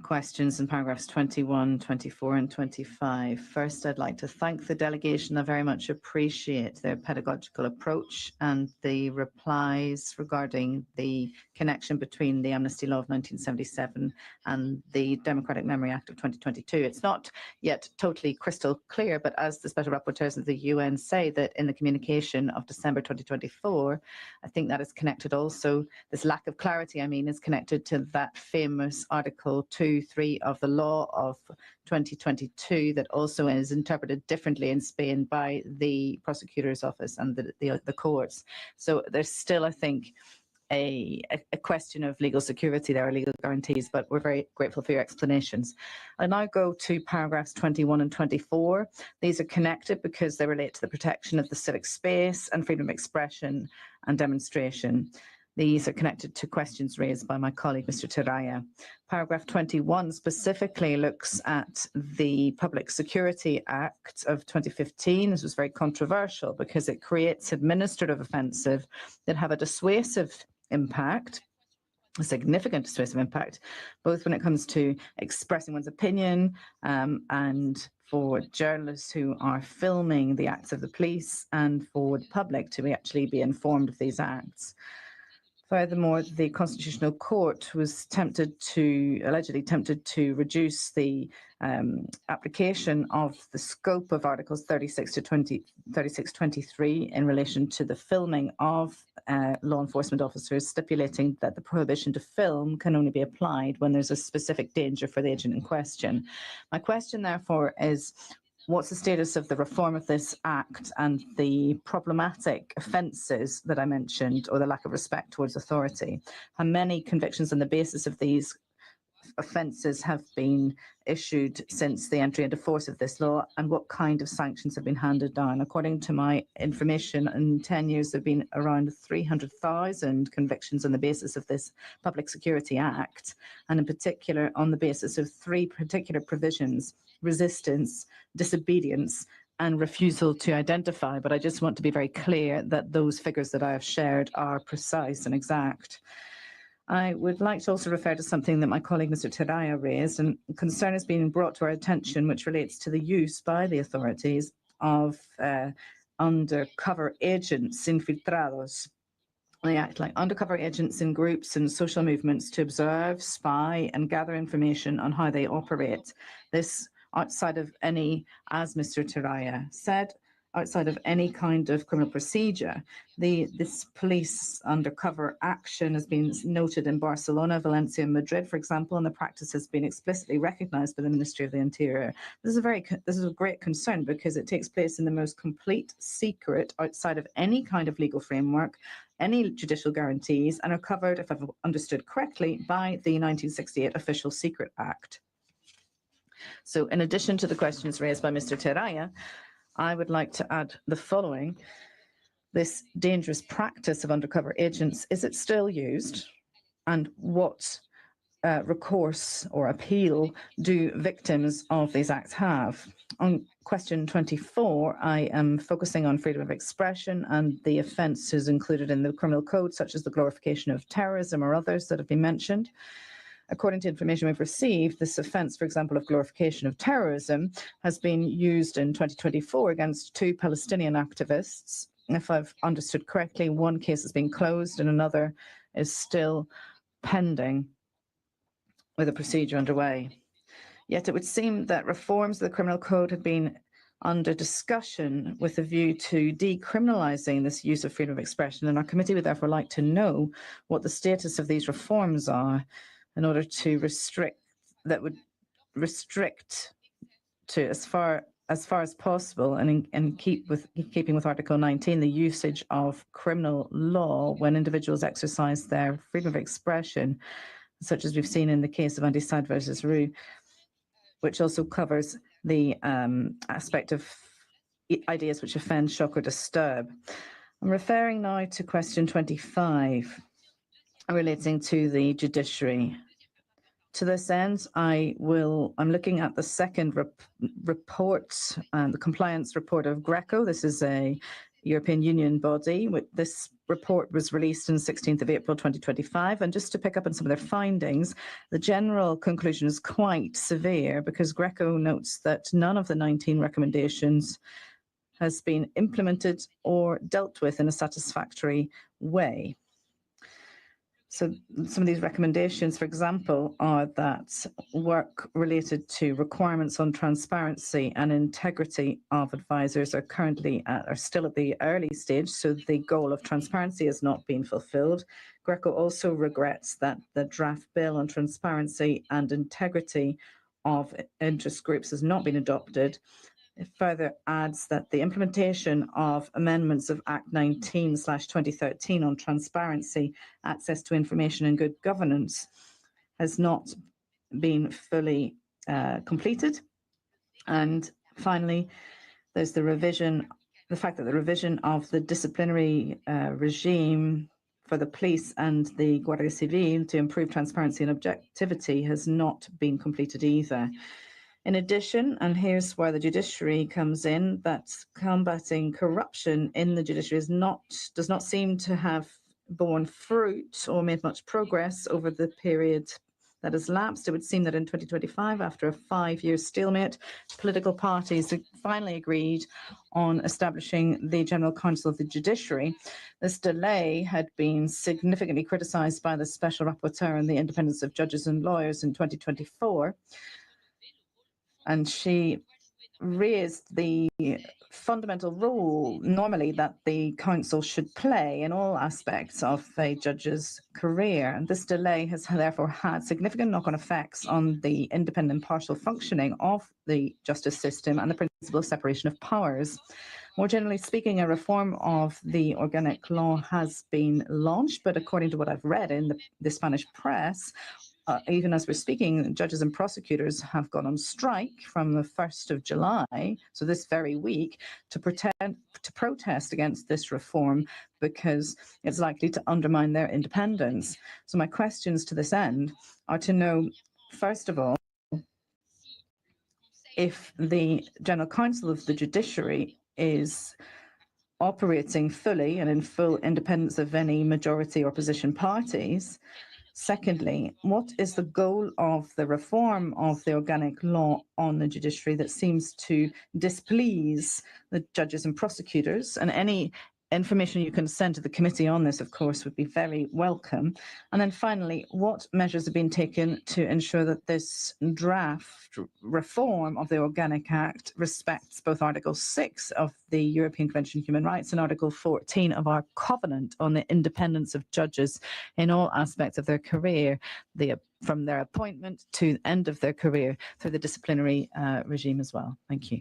Speaker 8: questions in paragraphs 21, 24, and 25. First, I'd like to thank the delegation. I very much appreciate their pedagogical approach and the replies regarding the connection between the Amnesty Law of 1977 and the Democratic Memory Act of 2022. It's not yet totally crystal clear, but as the special rapporteurs of the UN say, that in the communication of December 2024, I think that is connected also, this lack of clarity, is connected to that famous Article 2 2(3) of the law of 2022 that also is interpreted differently in Spain by the prosecutor's office and the courts. So there's still, I think, a question of legal security there, legal guarantees, but we're very grateful for your explanations. I now go to paragraphs 21 and 24. These are connected because they relate to the protection of the civic space and freedom of expression and demonstration. These are connected to questions raised by my colleague, Mr. Teraya. Paragraph 21 specifically looks at the Public Security Act of 2015. This was very controversial because it creates administrative offences that have a dissuasive impact, a significant dissuasive impact, both when it comes to expressing one's opinion and for journalists who are filming the acts of the police and for the public to actually be informed of these acts. Furthermore, the Constitutional Court was allegedly tempted to reduce the application of the scope of Articles 36-23 in relation to the filming of law enforcement officers, stipulating that the prohibition to film can only be applied when there's a specific danger for the agent in question. My question, therefore, is what's the status of the reform of this act and the problematic offences that I mentioned, or the lack of respect towards authority? How many convictions on the basis of these offences have been issued since the entry into force of this law, and what kind of sanctions have been handed down? According to my information, in 10 years there have been around 300,000 convictions on the basis of this Public Security Act, and in particular on the basis of 3 particular provisions: resistance, disobedience, and refusal to identify. But I just want to be very clear that those figures that I have shared are precise and exact. I would like to also refer to something that my colleague Mr. Teraya raised, and concern has been brought to our attention, which relates to the use by the authorities of undercover agents, infiltrados. They act like undercover agents in groups and social movements to observe, spy, and gather information on how they operate. This outside of any, as Mr. Teraya said, outside of any kind of criminal procedure. This police undercover action has been noted in Barcelona, Valencia, and Madrid, for example, and the practice has been explicitly recognised by the Ministry of the Interior. This is a great concern because it takes place in the most complete secret, outside of any kind of legal framework, any judicial guarantees, and are covered, if I've understood correctly, by the 1968 Official Secret Act. So in addition to the questions raised by Mr. Teraya, I would like to add the following. This dangerous practice of undercover agents, is it still used? And what recourse or appeal do victims of these acts have? On question 24, I am focusing on freedom of expression and the offences included in the criminal code, such as the glorification of terrorism or others that have been mentioned. According to information we've received, this offence, for example, of glorification of terrorism, has been used in 2024 against 2 Palestinian activists. If I've understood correctly, one case has been closed and another is still pending with a procedure underway. Yet it would seem that reforms of the criminal code had been under discussion with a view to decriminalising this use of freedom of expression, and our committee would therefore like to know what the status of these reforms are, in order to restrict to as far as possible and in keeping with Article 19, the usage of criminal law when individuals exercise their freedom of expression, such as we've seen in the case of Andy-Sad versus Roux, which also covers the aspect of ideas which offend, shock, or disturb. I'm referring now to question 25, relating to the judiciary. To this end, I'm looking at the second report, the compliance report of GRECO. This is a European Union body. This report was released on 16th of April 2025. And just to pick up on some of their findings, the general conclusion is quite severe because GRECO notes that none of the 19 recommendations has been implemented or dealt with in a satisfactory way. So some of these recommendations, for example, are that work related to requirements on transparency and integrity of advisors are still at the early stage. So the goal of transparency has not been fulfilled. Greco also regrets that the draft bill on transparency and integrity of interest groups has not been adopted. It further adds that the implementation of amendments of Act 19/2013 on transparency, access to information and good governance has not been fully completed. And finally, there's the fact that the revision of the disciplinary regime for the police and the Guardia Civil to improve transparency and objectivity has not been completed either. In addition, and here's where the judiciary comes in, that combating corruption in the judiciary does not seem to have borne fruit or made much progress over the period that has lapsed. It would seem that in 2025, after a 5-year stalemate, political parties finally agreed on establishing the General Council of the Judiciary. This delay had been significantly criticised by the Special Rapporteur on the independence of judges and lawyers in 2024. And she raised the fundamental role normally that the council should play in all aspects of a judge's career. And this delay has therefore had significant knock-on effects on the independent and impartial functioning of the justice system and the principle of separation of powers. More generally speaking, a reform of the organic law has been launched, but according to what I've read in the Spanish press, even as we're speaking, judges and prosecutors have gone on strike from the 1st of July, so this very week, to protest against this reform because it's likely to undermine their independence. So my questions to this end are to know, first of all, if the General Council of the Judiciary is operating fully and in full independence of any majority opposition parties. Secondly, what is the goal of the reform of the organic law on the judiciary that seems to displease the judges and prosecutors? And any information you can send to the committee on this, of course, would be very welcome. And then finally, what measures have been taken to ensure that this draft reform of the Organic Act respects both Article 6 of the European Convention on Human Rights and Article 14 of our Covenant on the independence of judges in all aspects of their career, from their appointment to the end of their career through the disciplinary regime as well. Thank you.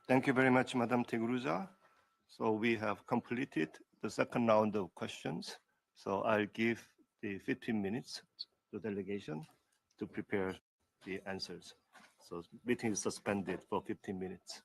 Speaker 2: Thank you very much, Madam Tigruza. So we have completed the second round of questions. So I'll give the 15 minutes to the delegation to prepare the answers. So meeting is suspended for 15 minutes.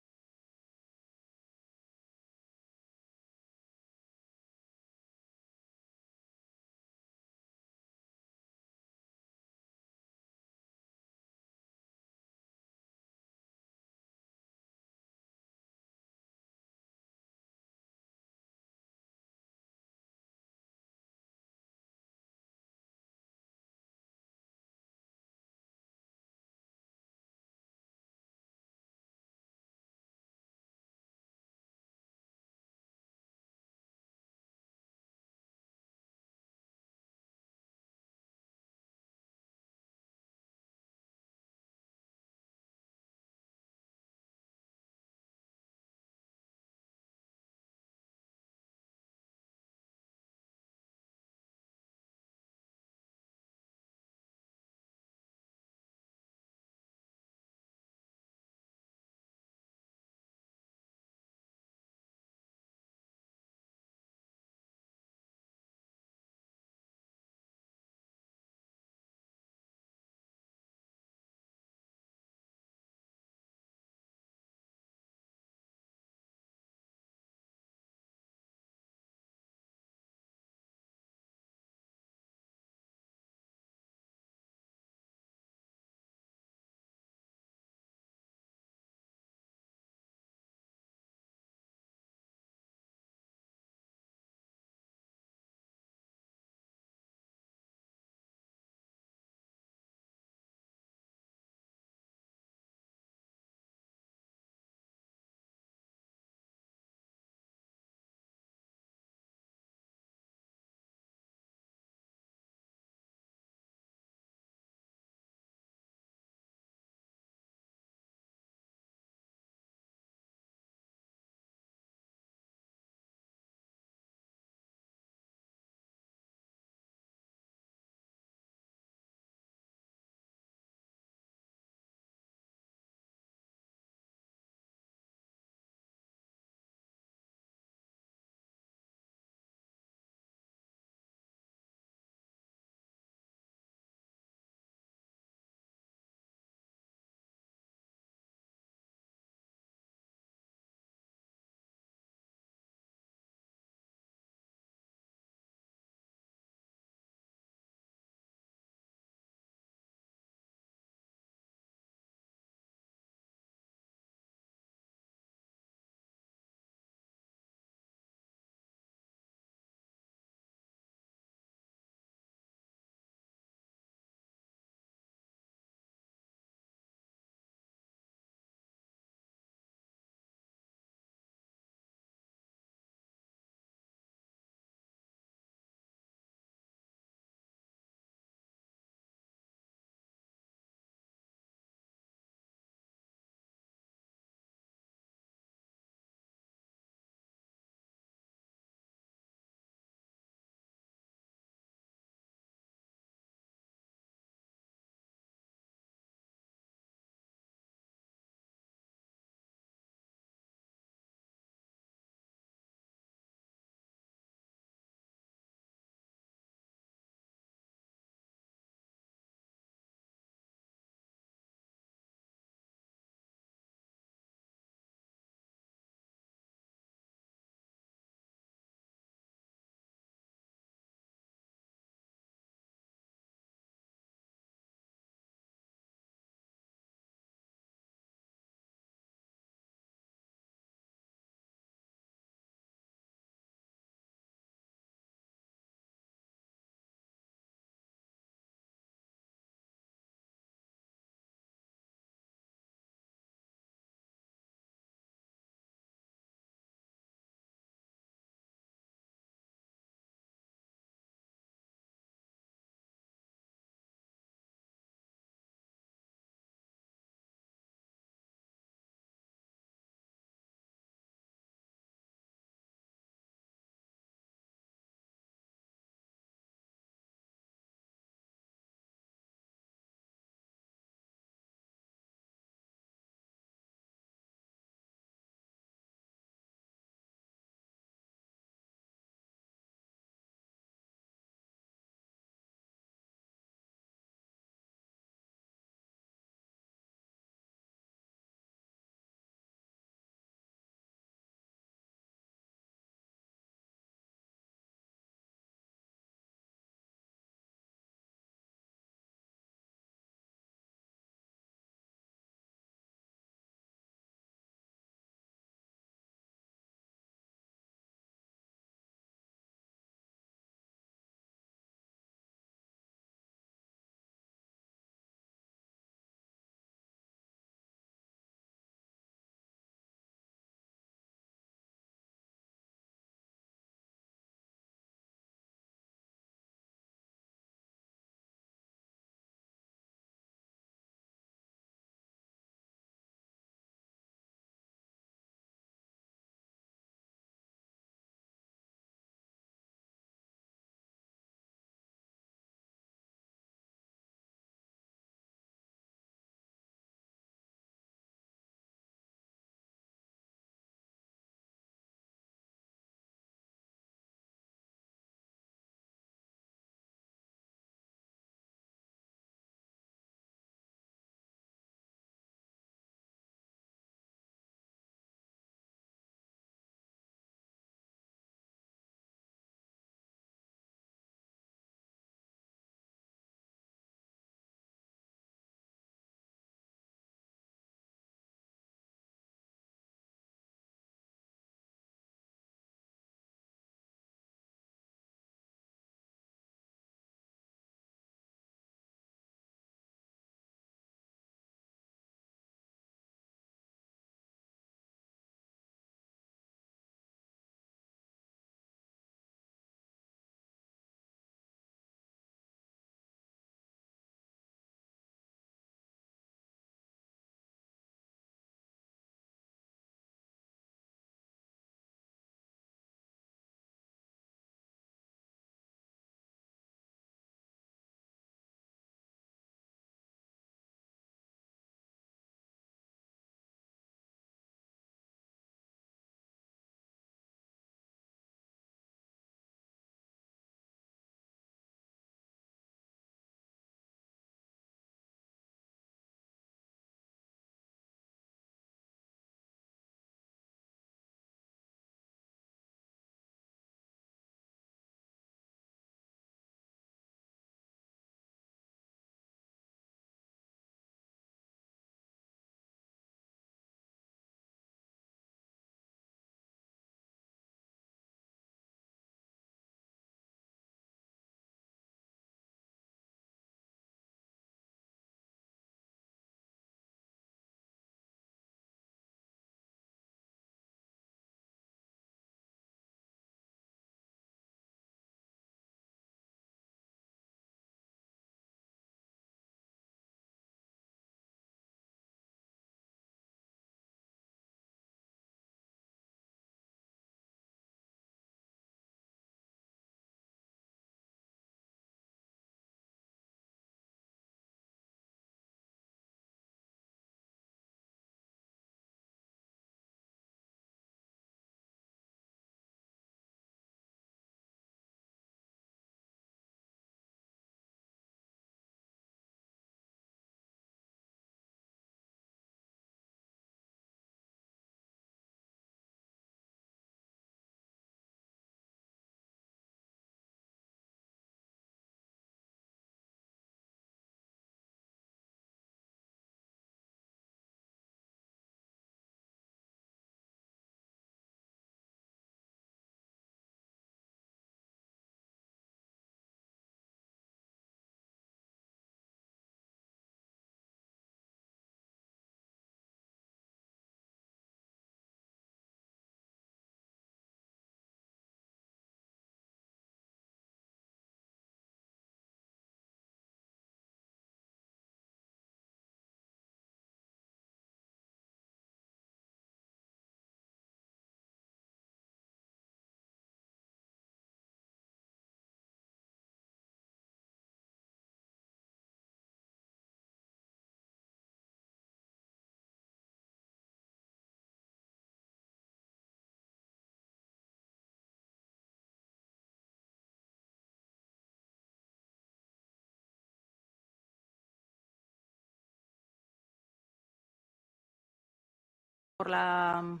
Speaker 7: por la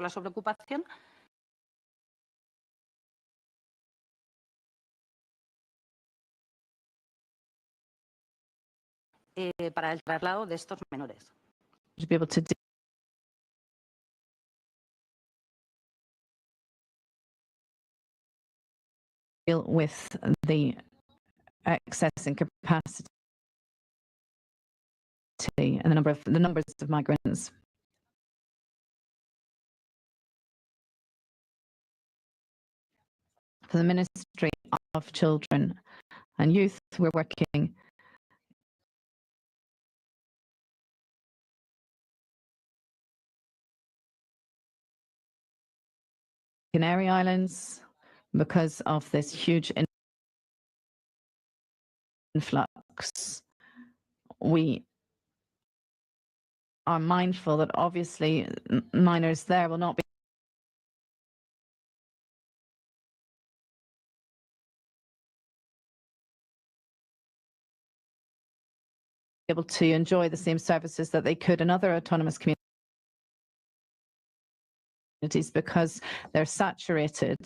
Speaker 7: sobreocupación. Para el traslado de estos menores.
Speaker 8: To be able to deal with the excess in capacity and the numbers of migrants. For the Ministry of Children and Youth, we're working Canary Islands because of this huge influx. We are mindful that obviously minors there will not be able to enjoy the same services that they could in other autonomous communities because they're saturated.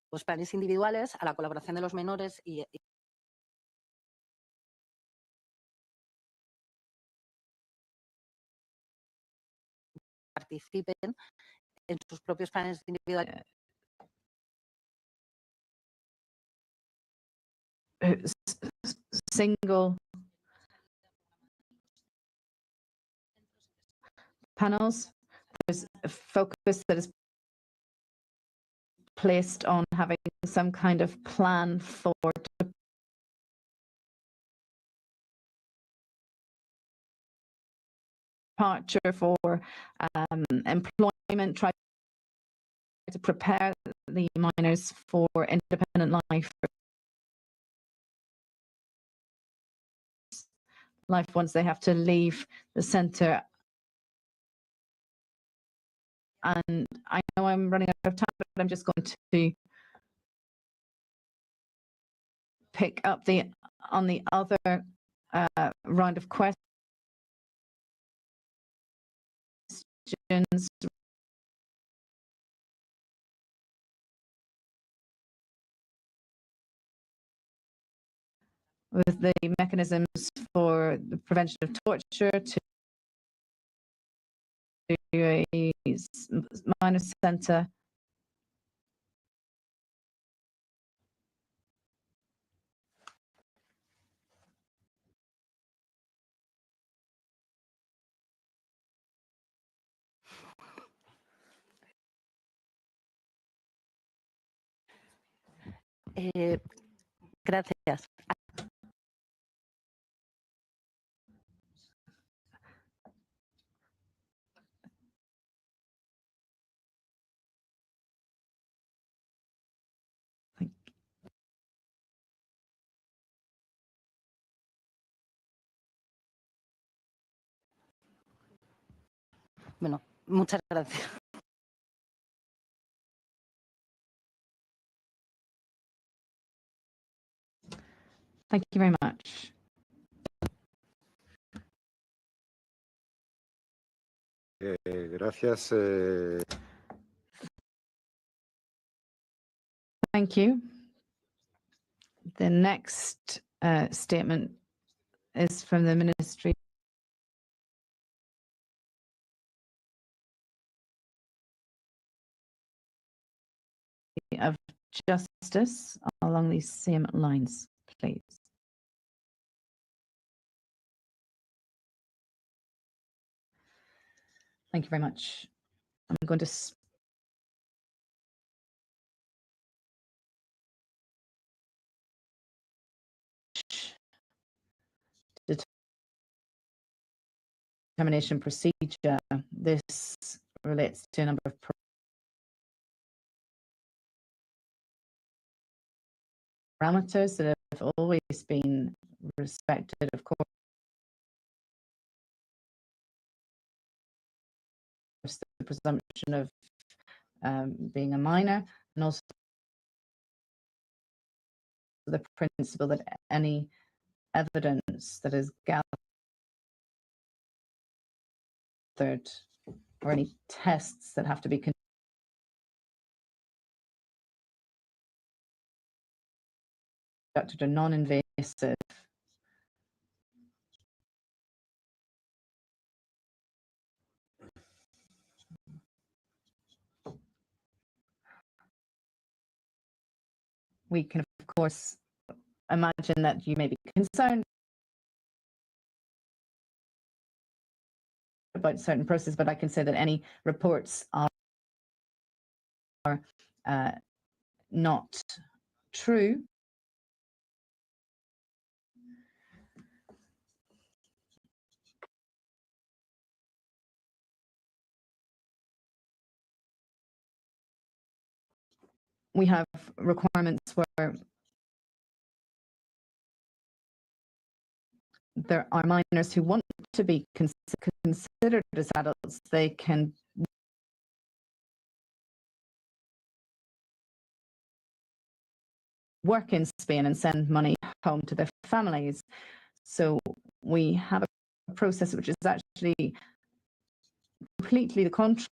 Speaker 7: Los planes individuales a la colaboración de los menores y participen en sus propios planes individuales.
Speaker 8: Single panels. There's a focus that is placed on having some kind of plan for departure, for employment, try to prepare the minors for independent life once they have to leave the centre. And I know I'm running out of time, but I'm just going to pick up on the other round of questions. With the mechanisms for the prevention of torture to a minor centre.
Speaker 7: Gracias. Bueno, muchas gracias.
Speaker 8: Thank you very much.
Speaker 4: Gracias.
Speaker 8: Thank you. The next statement is from the Ministry of Justice along these same lines, please. Thank you very much. I'm going to determination procedure. This relates to a number of parameters that have always been respected, of course, the presumption of being a minor, and also the principle that any evidence that is gathered or any tests that have to be conducted are non-invasive. We can, of course, imagine that you may be concerned about certain processes, but I can say that any reports are not true. We have requirements where there are minors who want to be considered as adults. They can work in Spain and send money home to their families. So we have a process which is actually completely the contrary.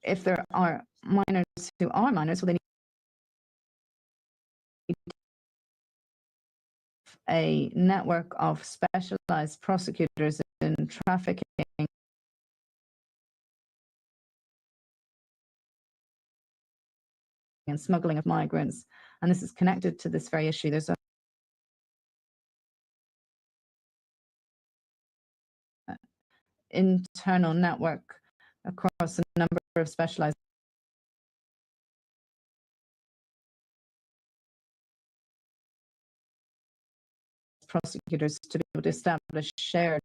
Speaker 8: If there are minors who are minors, well, they need a network of specialized prosecutors in trafficking and smuggling of migrants. And this is connected to this very issue. There's a internal network across a number of specialized prosecutors to be able to establish shared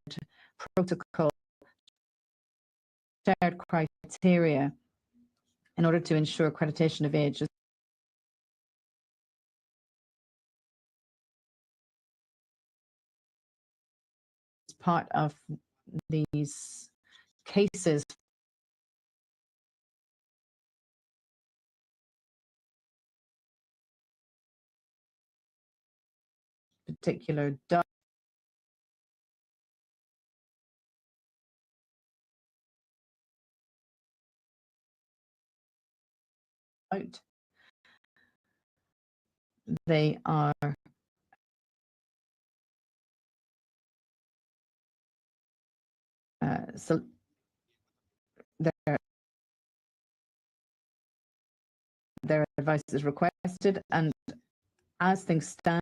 Speaker 8: protocol, shared criteria in order to ensure accreditation of age. As part of these cases particular doubt they are so their advice is requested, and as things stand,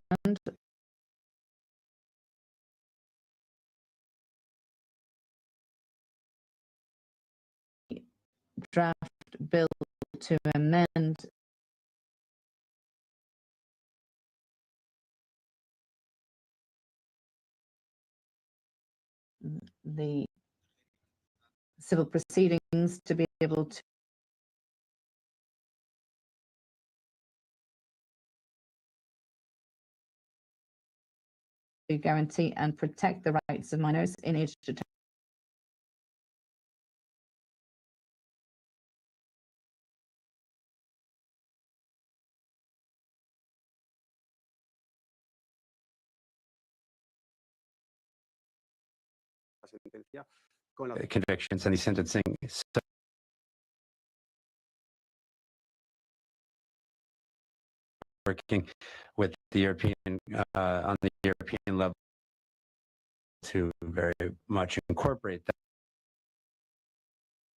Speaker 8: draft bill to amend the civil proceedings to be able to guarantee and protect the rights of minors in age determination.
Speaker 3: Convictions and the sentencing. So working with the European on the European level to very much incorporate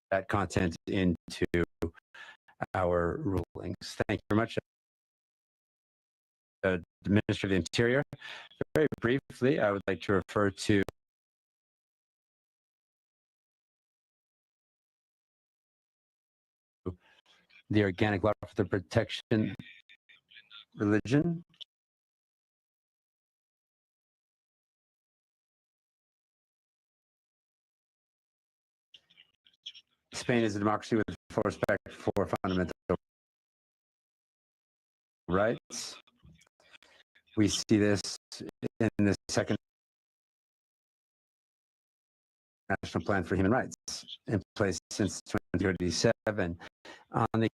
Speaker 3: that content into our rulings. Thank you very much. The Minister of the Interior. Very briefly, I would like to refer to the organic law for the protection religion. Spain is a democracy with full respect for fundamental rights. We see this in the second National Plan for Human Rights in place since 2037 on the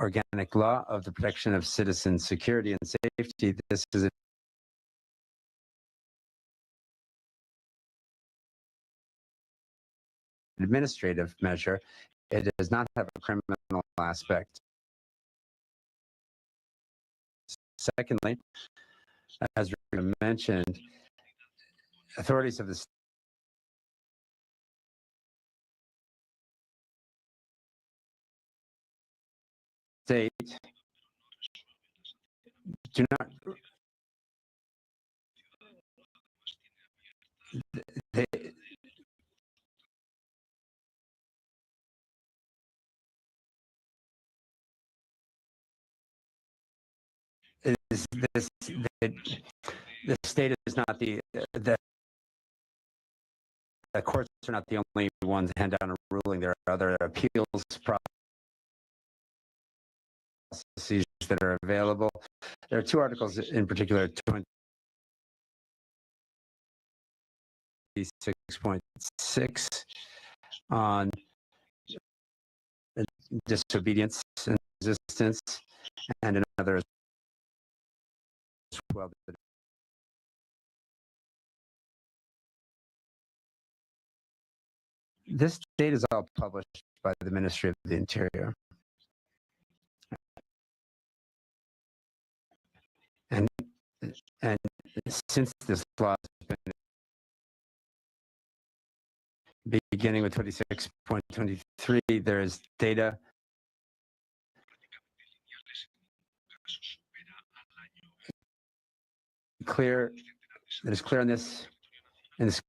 Speaker 3: organic law of the protection of citizen security and safety. This is an administrative measure. It does not have a criminal aspect. Secondly, as Rita mentioned, authorities of the state do not they, the state is not the courts are not the only ones to hand down a ruling. There are other appeals processes that are available. There are two articles in particular, 26.6 on disobedience and resistance, and another as well. This data is all published by the Ministry of the Interior. And since this law has been beginning with 26.23, there is data clear that is clear on this, and this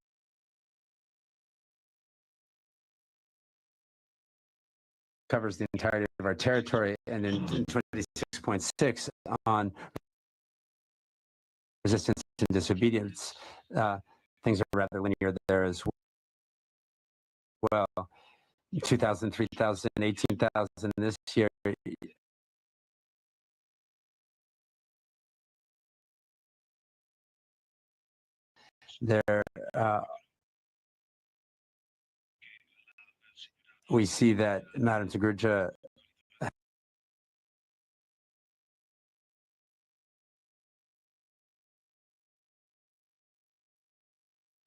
Speaker 3: covers the entirety of our territory, and in 26.6 on resistance and disobedience, things are rather linear there as well. 2,000, 3,000, 18,000 this year. There, we see that Madam Tagurja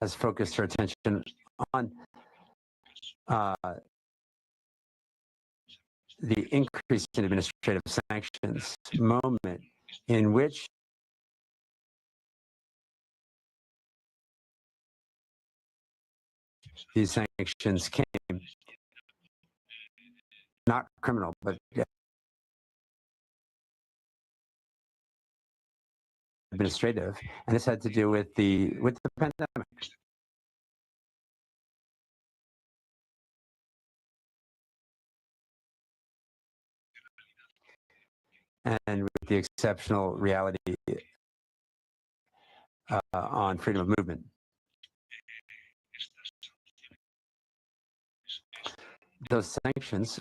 Speaker 3: has focused her attention on the increase in administrative sanctions moment in which these sanctions came, not criminal, but administrative, and this had to do with the pandemic. And with the exceptional reality on freedom of movement. Those sanctions,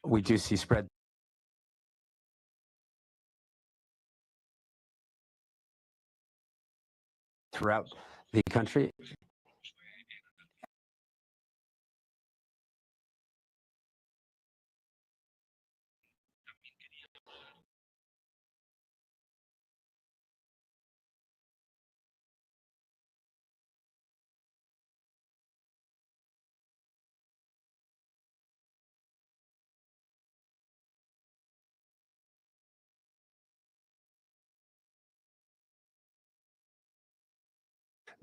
Speaker 3: we do see spread throughout the country.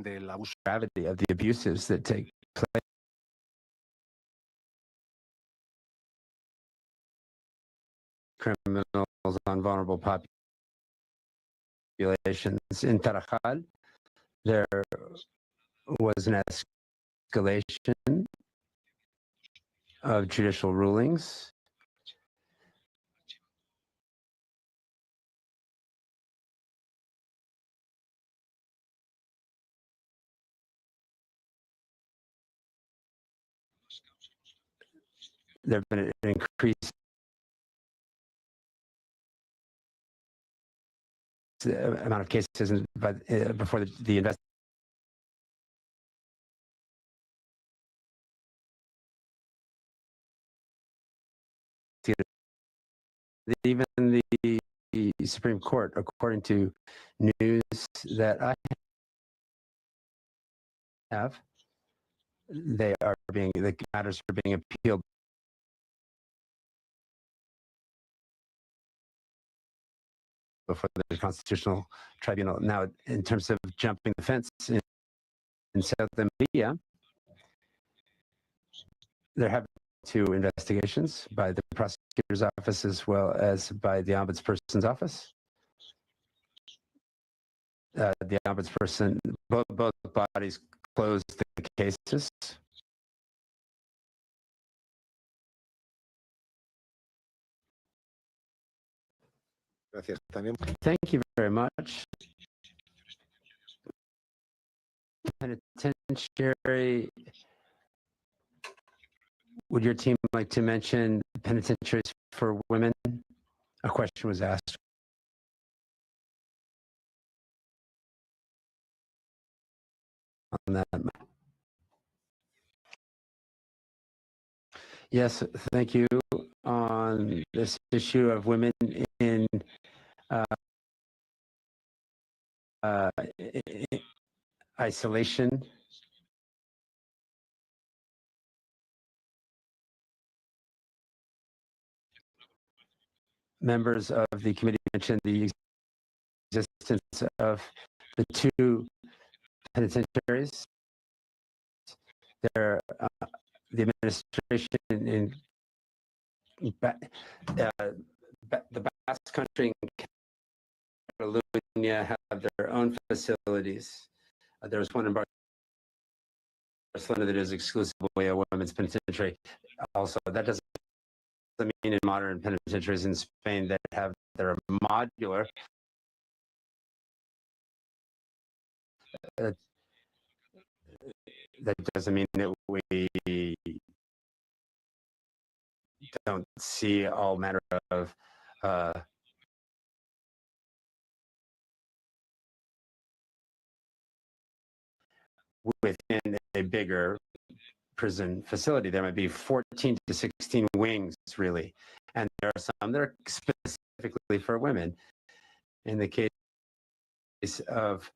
Speaker 3: The gravity of the abuses that take place. Criminals on vulnerable populations. In Tarajal, there was an escalation of judicial rulings. there have been an increase amount of cases before the investigation. Even the Supreme Court, according to news that I have, the matters are being appealed before the Constitutional Tribunal. Now, in terms of jumping the fence in South India, there have been 2 investigations by the prosecutor's office as well as by the ombudsperson's office. The ombudsperson, both bodies closed the cases.
Speaker 4: Gracias. También
Speaker 3: Thank you very much. Penitentiary, would your team like to mention penitentiaries for women? A question was asked. On that. Yes, thank you. On this issue of women in isolation, members of the committee mentioned the existence of the 2 penitentiaries. There, the administration in the Basque Country and Catalonia have their own facilities. There's one in Barcelona that is exclusively a women's penitentiary. Also, that doesn't mean in modern penitentiaries in Spain that have their modular. That doesn't mean that we don't see all manner of within a bigger prison facility. There might be 14 to 16 wings, really, and there are some that are specifically for women. In the case of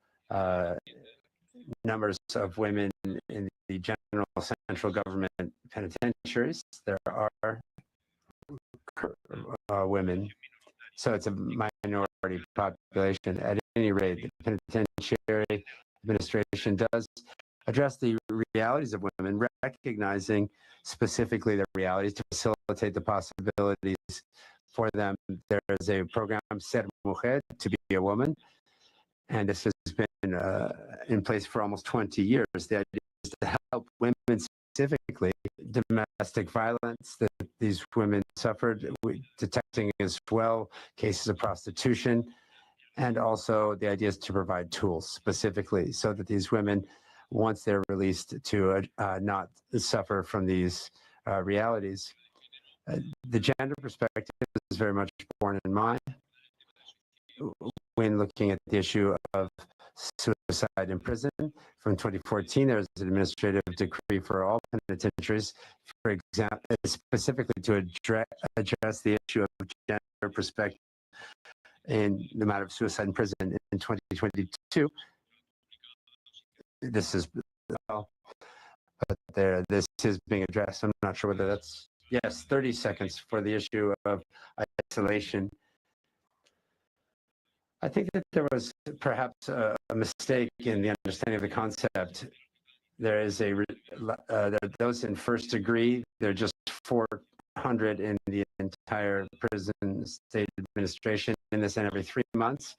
Speaker 3: numbers of women in the general central government penitentiaries, there are women, so it's a minority population. At any rate, the penitentiary administration does address the realities of women, recognizing specifically the realities to facilitate the possibilities for them. There is a program, Ser Mujer, to be a woman, and this has been in place for almost 20 years. The idea is to help women specifically, domestic violence that these women suffered, detecting as well cases of prostitution, and also the idea is to provide tools specifically so that these women, once they're released, to not suffer from these realities. The gender perspective is very much borne in mind when looking at the issue of suicide in prison. From 2014, there was an administrative decree for all penitentiaries, for example, specifically to address the issue of gender perspective in the matter of suicide in prison. In 2022, this is this is being addressed. I'm not sure whether that's, yes, 30 seconds for the issue of isolation. I think that there was perhaps a mistake in the understanding of the concept. There is there are those in first degree. There are just 400 in the entire prison state administration, in this, and every 3 months,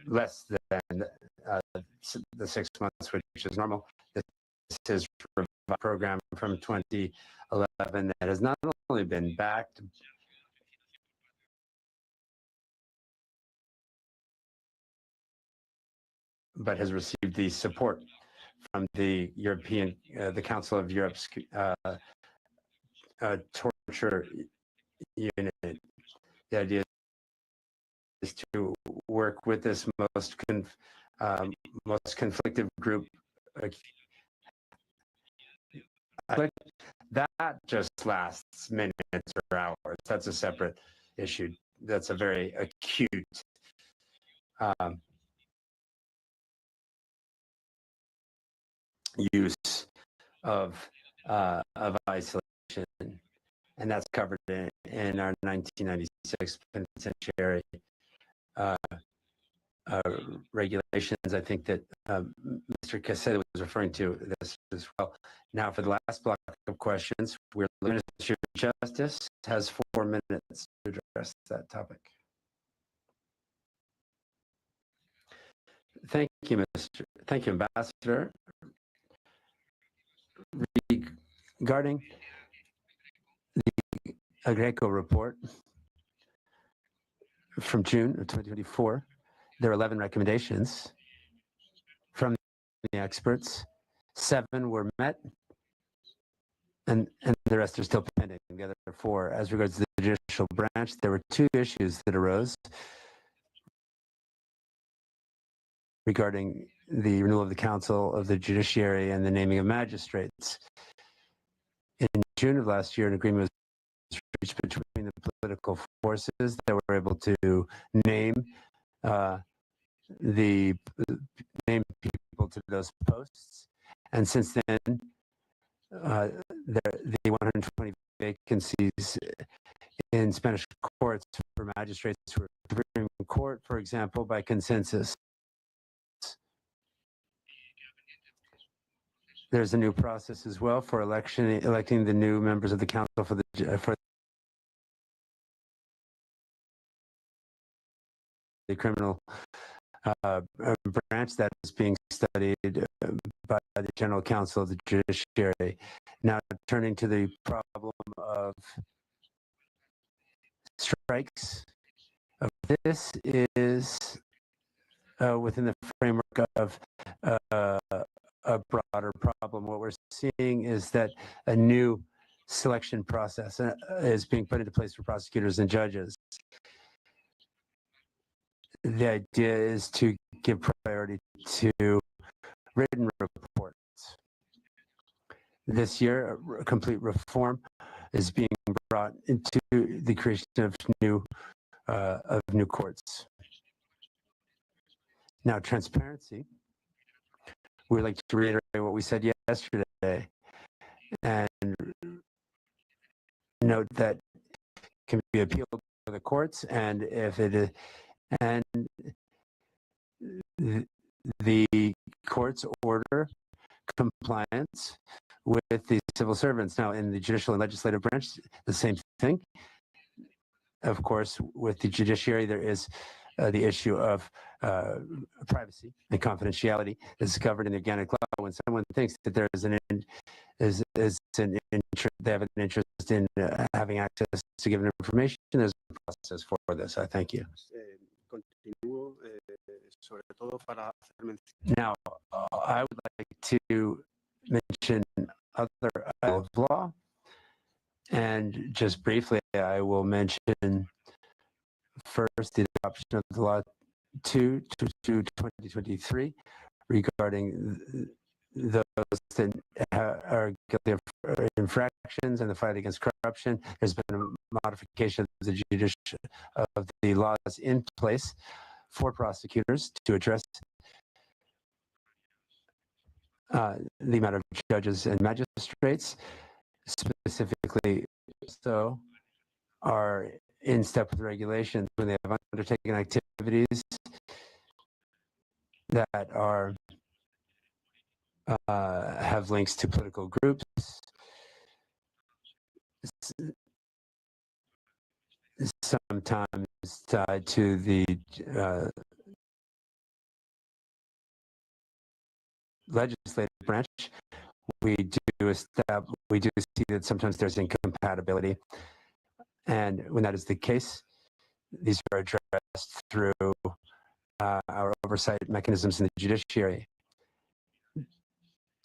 Speaker 3: less than the 6 months, which is normal. This is a program from 2011 that has not only been backed but has received the support from the Council of Europe's torture unit. The idea is to work with this most conflicted group. That just lasts minutes or hours. That's a separate issue. That's a very acute use of isolation, and that's covered in our 1996 penitentiary regulations. I think that Mr. Cassetti was referring to this as well. Now, for the last block of questions, the Ministry of Justice has 4 minutes to address that topic. Thank you, Ambassador. Regarding the Greco report from June of 2024, there are 11 recommendations from the experts. 7 were met, and the rest are still pending. The other 4, as regards to the judicial branch, there were 2 issues that arose regarding the renewal of the Council of the Judiciary and the naming of magistrates. In June of last year, an agreement was reached between the political forces that were able to name people to those posts. And since then, the 120 vacancies in Spanish courts for magistrates who are Supreme Court, for example, by consensus. There's a new process as well for electing the new members of the council for the criminal branch that is being studied by the General Counsel of the Judiciary. Now, turning to the problem of strikes, this is within the framework of a broader problem. What we're seeing is that a new selection process is being put into place for prosecutors and judges. The idea is to give priority to written reports. This year, a complete reform is being brought into the creation of new courts. Now, transparency. We'd like to reiterate what we said yesterday and note that it can be appealed to the courts, and if it is, and the courts order compliance with the civil servants. Now, in the judicial and legislative branch, the same thing. Of course, with the judiciary, there is the issue of privacy and confidentiality is covered in the organic law. When someone thinks that there is they have an interest in having access to given information, there's a process for this. I thank you. Now, I would like to mention other of law, and just briefly, I will mention first the adoption of the law 2/2023 regarding those that are guilty of infractions and the fight against corruption. There's been a modification of the laws in place for prosecutors to address the amount of judges and magistrates, specifically so are in step with regulations when they have undertaken activities that are have links to political groups, sometimes tied to the legislative branch. We do see that sometimes there's incompatibility, and when that is the case, these are addressed through our oversight mechanisms in the judiciary.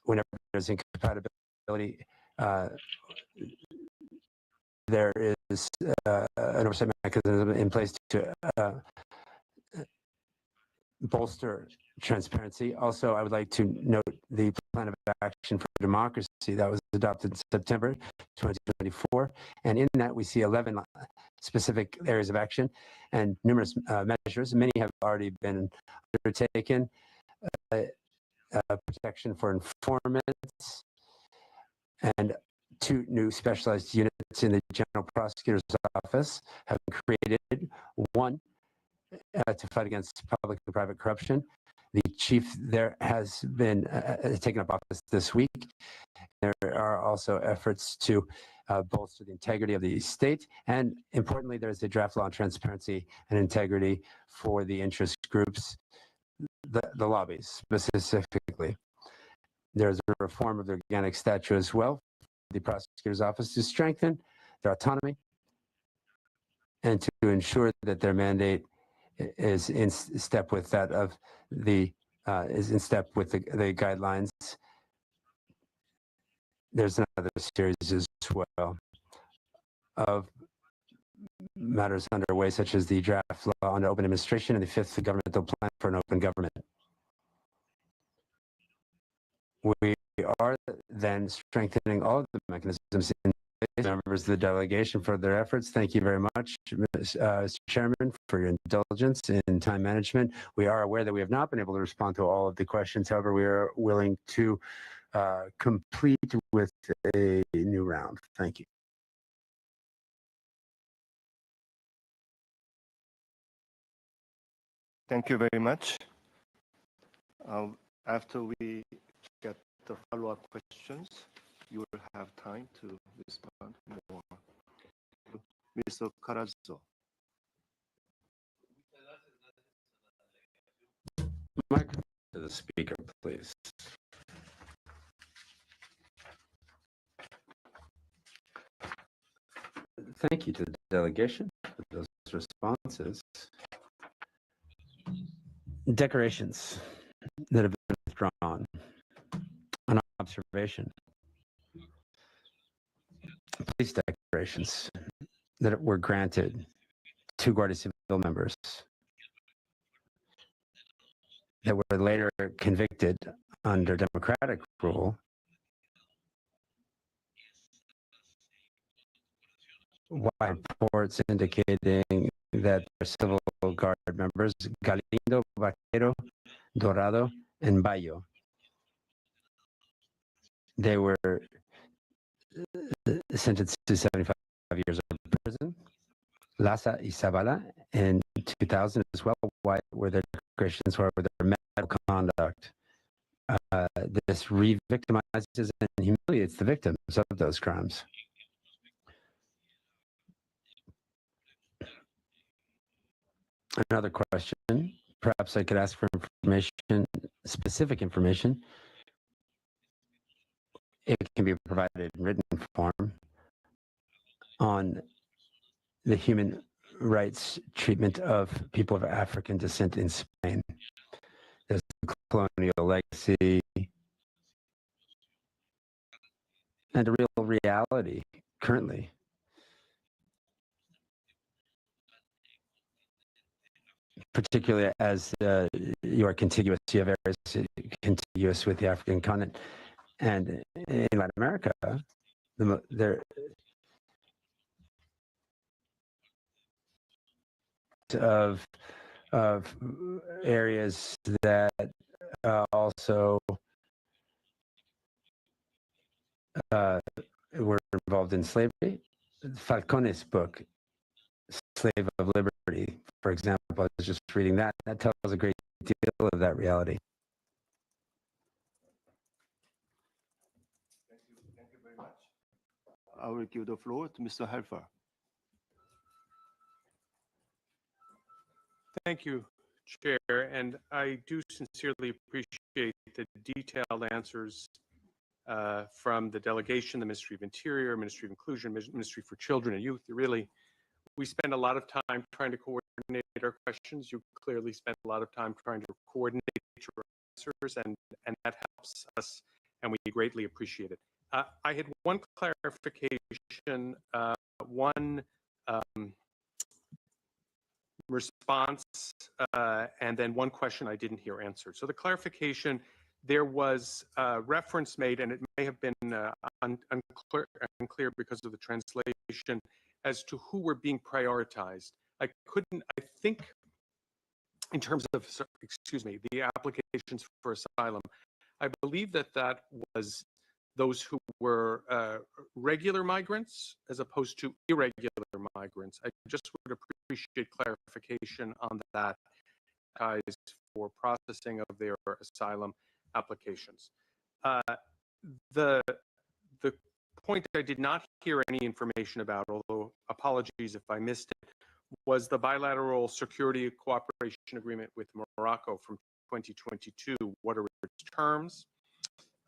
Speaker 3: Whenever there's incompatibility, there is an oversight mechanism in place to bolster transparency. Also, I would like to note the Plan of Action for Democracy that was adopted in September 2024. And in that, we see 11 specific areas of action and numerous measures. Many have already been undertaken. Protection for informants and 2 new specialized units in the General Prosecutor's Office have been created. One to fight against public and private corruption. The chief there has been taken up office this week. There are also efforts to bolster the integrity of the state. And importantly, there's a draft law on transparency and integrity for the interest groups, the lobbies specifically. There's a reform of the organic statute as well, for the prosecutor's office to strengthen their autonomy and to ensure that their mandate is in step with that of the the guidelines. There's another series as well of matters underway, such as the draft law on open administration and the 5th governmental plan for an open government. We are then strengthening all of the mechanisms in members of the delegation for their efforts. Thank you very much, Mr. Chairman, for your indulgence in time management. We are aware that we have not been able to respond to all of the questions. However, we are willing to complete with a new round. Thank you.
Speaker 2: Thank you very much. After we get the follow-up questions, you will have time to respond more. Mr. Carazo.
Speaker 3: Microphone to the speaker, please. Thank you to the delegation for those responses. Decorations that have been withdrawn. An observation. Police decorations that were granted to Guardia Civil members that were later convicted under democratic rule. Why reports indicating that their civil guard members, Galindo, Vaquero, Dorado, and Bayo, they were sentenced to 75 years of prison. Lassa y Zavala in 2000 as well. Why were their decorations? Why were their medical conduct? This re-victimizes and humiliates the victims of those crimes. Another question, perhaps I could ask for information, specific information. It can be provided in written form on the human rights treatment of people of African descent in Spain. There's a colonial legacy and a real reality currently. Particularly as you are contiguous, you have areas contiguous with the African continent. And in Latin America, there of areas that also were involved in slavery. Falcone's book, Slave of Liberty, for example, I was just reading that. That tells a great deal of that reality.
Speaker 2: Thank you very much. I will give the floor to Mr. Helfer.
Speaker 6: Thank you, Chair, and I do sincerely appreciate the detailed answers from the delegation, the Ministry of Interior, Ministry of Inclusion, Ministry for Children and Youth. We spend a lot of time trying to coordinate our questions. You clearly spent a lot of time trying to coordinate your answers, and that helps us, and we greatly appreciate it. I had one clarification one response and then one question I didn't hear answered. So the clarification, there was a reference made, and it may have been unclear because of the translation, as to who were being prioritized. I think in terms of, excuse me, the applications for asylum, I believe that was those who were regular migrants as opposed to irregular migrants. I just would appreciate clarification on that for processing of their asylum applications. The point I did not hear any information about, although apologies if I missed it, was the bilateral security cooperation agreement with Morocco from 2022. What are its terms?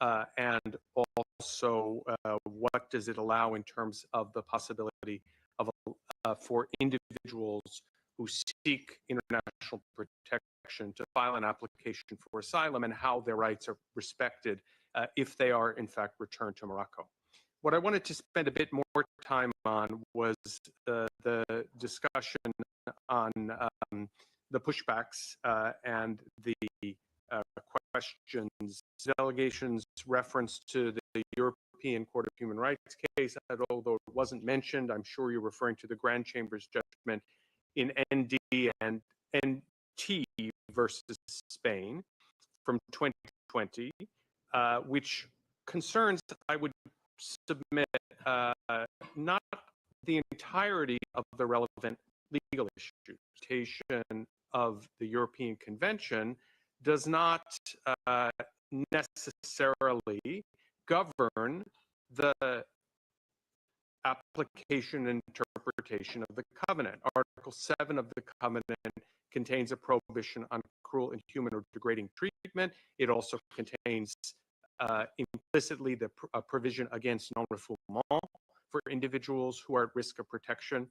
Speaker 6: And also, what does it allow in terms of the possibility of for individuals who seek international protection to file an application for asylum, and how their rights are respected if they are in fact returned to Morocco? What I wanted to spend a bit more time on was the discussion on the pushbacks and the questions. Delegation's reference to the European Court of Human Rights case, although it wasn't mentioned, I'm sure you're referring to the Grand Chamber's judgment in ND and NT versus Spain from 2020, which concerns, I would submit, not the entirety of the relevant legal issue. Interpretation of the European Convention does not necessarily govern the application and interpretation of the covenant. Article 7 of the covenant contains a prohibition on cruel, inhuman, or degrading treatment. It also contains implicitly the provision against non-refoulement for individuals who are at risk of protection.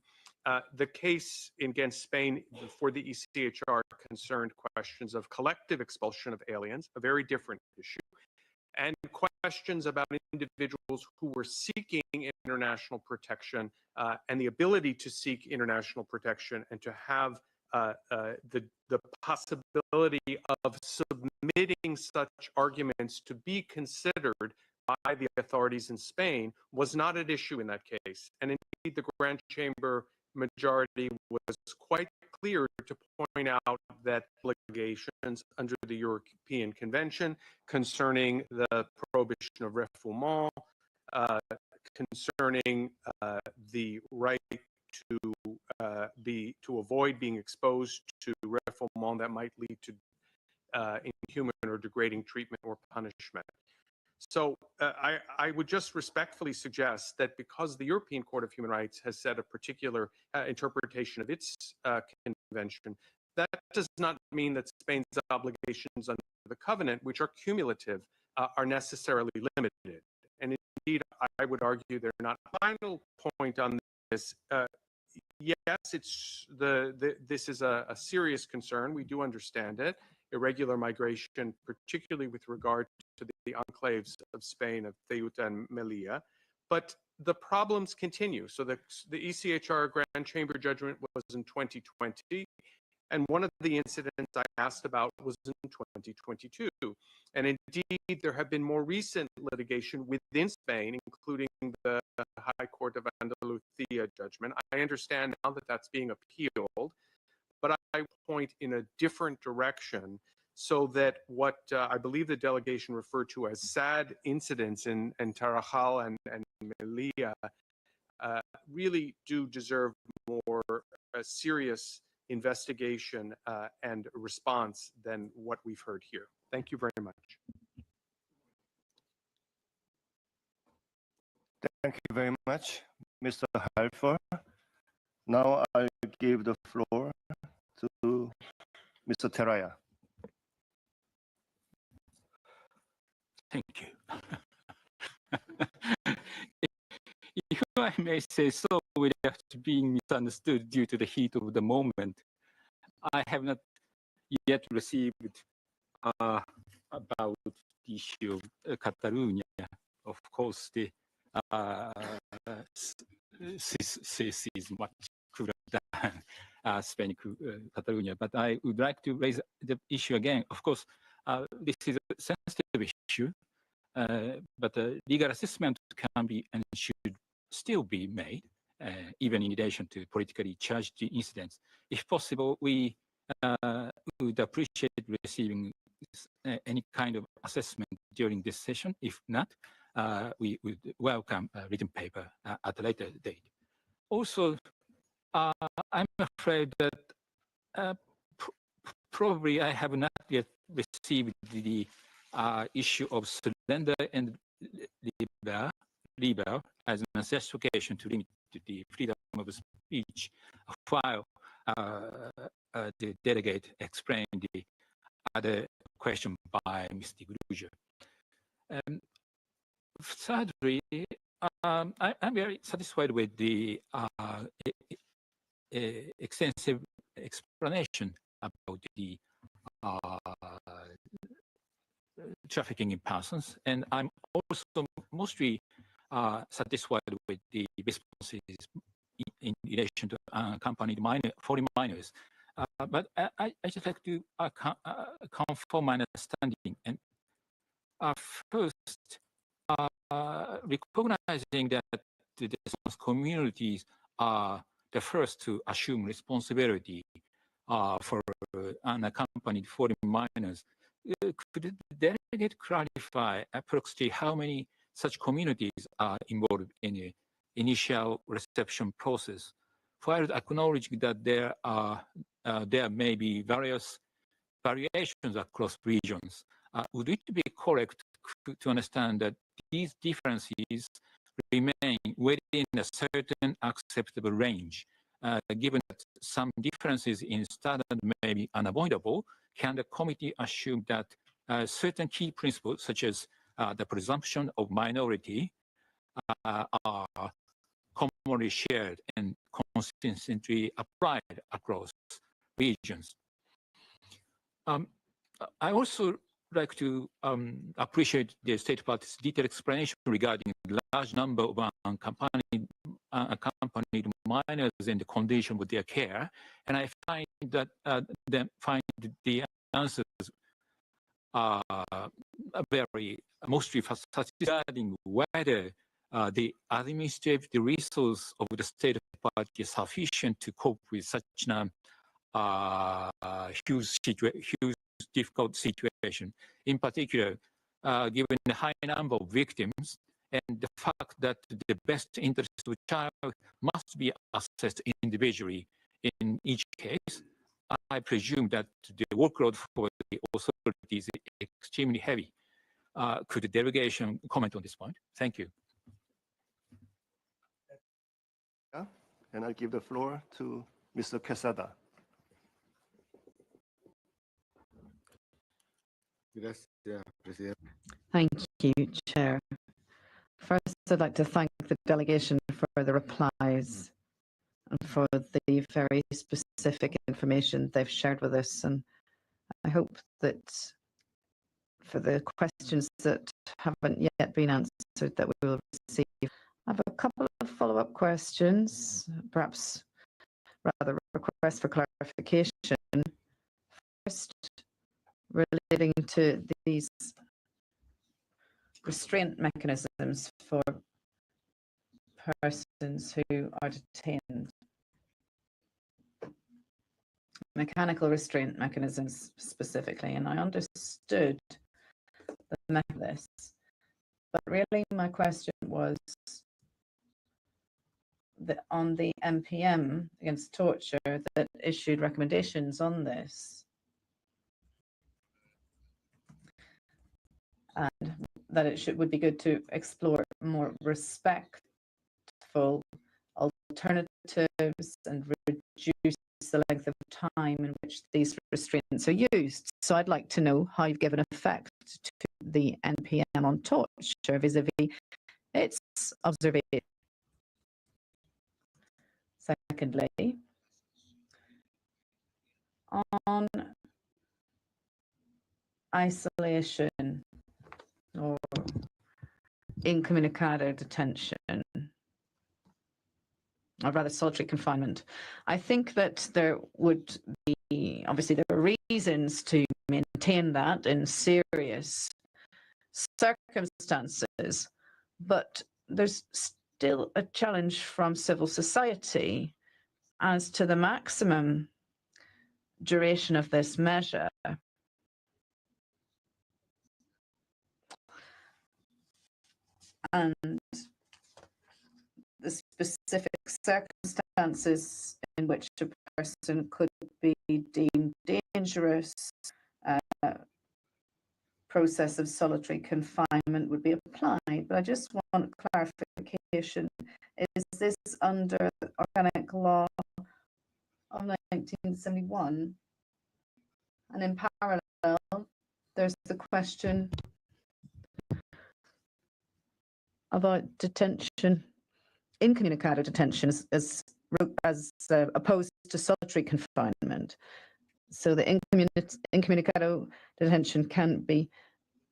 Speaker 6: The case against Spain for the ICCPR concerned questions of collective expulsion of aliens, a very different issue, and questions about individuals who were seeking international protection and the ability to seek international protection and to have the possibility of submitting such arguments to be considered by the authorities in Spain was not at issue in that case. And indeed, the Grand Chamber majority was quite clear to point out that obligations under the European Convention concerning the prohibition of refoulement, concerning the right to avoid being exposed to refoulement that might lead to inhuman or degrading treatment or punishment. So I would just respectfully suggest that because the European Court of Human Rights has set a particular interpretation of its convention, that does not mean that Spain's obligations under the covenant, which are cumulative, are necessarily limited. And indeed, I would argue they're not. Final point on this. Yes, this is a serious concern. We do understand it. Irregular migration, particularly with regard to the enclaves of Spain, of Ceuta and Melilla. But the problems continue. So the ICCPR Grand Chamber judgment was in 2020. And one of the incidents I asked about was in 2022. And indeed, there have been more recent litigation within Spain, including the High Court of Andalusia judgment. I understand now that that's being appealed, but I point in a different direction so that what I believe the delegation referred to as sad incidents in Tarajal and Melilla really do deserve more serious investigation and response than what we've heard here. Thank you very much.
Speaker 2: Thank you very much, Mr. Halfer. Now I give the floor to Mr. Teraya.
Speaker 5: Thank you. If I may say so, without being misunderstood due to the heat of the moment, I have not yet received about the issue of Catalonia. Of course, the CC is much cooler than Spain, Catalonia. But I would like to raise the issue again. Of course, this is a sensitive issue, but legal assessment can be and should still be made, even in relation to politically charged incidents. If possible, we would appreciate receiving any kind of assessment during this session. If not, we would welcome a written paper at a later date. Also, I'm afraid that probably I have not yet received the issue of surrender and liberal as an justification to limit the freedom of speech, while the delegate explained the other question by Mr. Gruger. Thirdly, I'm very satisfied with the extensive explanation about the trafficking in persons, and I'm also mostly satisfied with the responses in relation to accompanied foreign minors. But I just like to confirm my understanding. And first, recognizing that the communities are the first to assume responsibility for unaccompanied foreign minors, could the delegate clarify approximately how many such communities are involved in the initial reception process, while acknowledging that there may be various variations across regions? Would it be correct to understand that these differences remain within a certain acceptable range? Given that some differences in standard may be unavoidable, can the committee assume that certain key principles, such as the presumption of minority, are commonly shared and consistently applied across regions? I also like to appreciate the state party's detailed explanation regarding the large number of unaccompanied minors and the condition with their care, and I find that the answers are very mostly satisfying whether the administrative resource of the state party is sufficient to cope with such a huge difficult situation. In particular, given the high number of victims and the fact that the best interest of the child must be assessed individually in each case, I presume that the workload for the authorities is extremely heavy. Could the delegation comment on this point? Thank you.
Speaker 2: Yeah, and I give the floor to Mr. Quesada.
Speaker 8: Thank you, Chair. First, I'd like to thank the delegation for the replies and for the very specific information they've shared with us. And I hope that for the questions that haven't yet been answered that we will receive. I have a couple of follow-up questions, perhaps rather requests for clarification. First, relating to these restraint mechanisms for persons who are detained. Mechanical restraint mechanisms specifically, and I understood the mechanisms, but really my question was that on the MPM against torture that issued recommendations on this, and that it would be good to explore more respectful alternatives and reduce the length of time in which these restraints are used. So I'd like to know how you've given effect to the NPM on torture vis-a-vis its observation. Secondly, on isolation or incommunicado detention, or rather solitary confinement. I think that there would be, obviously there are reasons to maintain that in serious circumstances, but there's still a challenge from civil society as to the maximum duration of this measure. And the specific circumstances in which a person could be deemed dangerous, process of solitary confinement would be applied. But I just want clarification. Is this under organic law of 1971? And in parallel, there's the question about detention, incommunicado detention as opposed to solitary confinement. So the incommunicado detention can be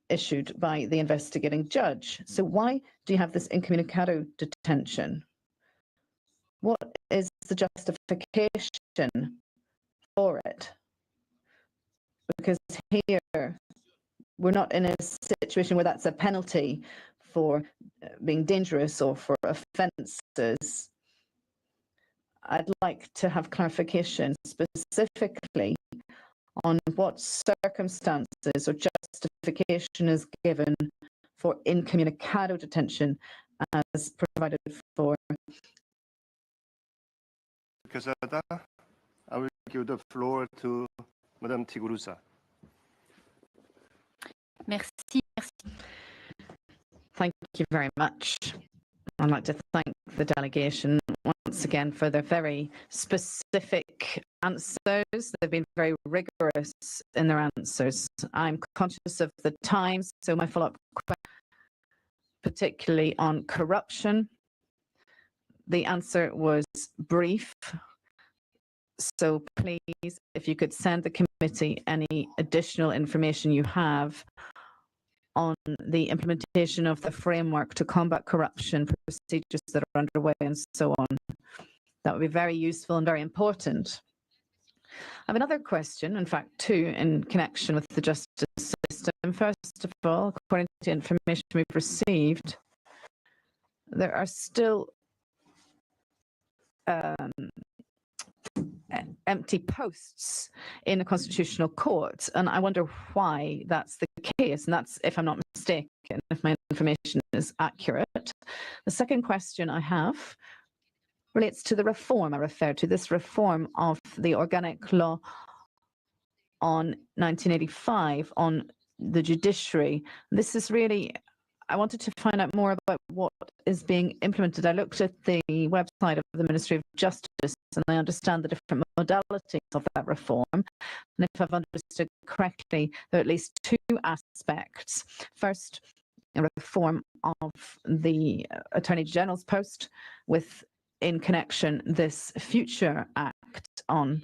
Speaker 8: issued by the investigating judge. So why do you have this incommunicado detention? What is the justification for it? Because here we're not in a situation where that's a penalty for being dangerous or for offences. I'd like to have clarification specifically on what circumstances or justification is given for incommunicado detention as provided for.
Speaker 2: Quesada, I will give the floor to Madame Tiguruza.
Speaker 7: Merci.
Speaker 8: Thank you very much. I'd like to thank the delegation once again for their very specific answers. They've been very rigorous in their answers. I'm conscious of the time, so my follow-up question, particularly on corruption. The answer was brief. So please, if you could send the committee any additional information you have on the implementation of the framework to combat corruption, procedures that are underway and so on. That would be very useful and very important. I have another question, in fact, two, in connection with the justice system. First of all, according to information we've received, there are still empty posts in the Constitutional Court, and I wonder why that's the case, and that's, if I'm not mistaken, if my information is accurate. The second question I have relates to the reform I referred to, this reform of the organic law on 1985 on the judiciary. This is really, I wanted to find out more about what is being implemented. I looked at the website of the Ministry of Justice and I understand the different modalities of that reform. And if I've understood correctly, there are at least two aspects. First, a reform of the Attorney General's post with, in connection, this future act on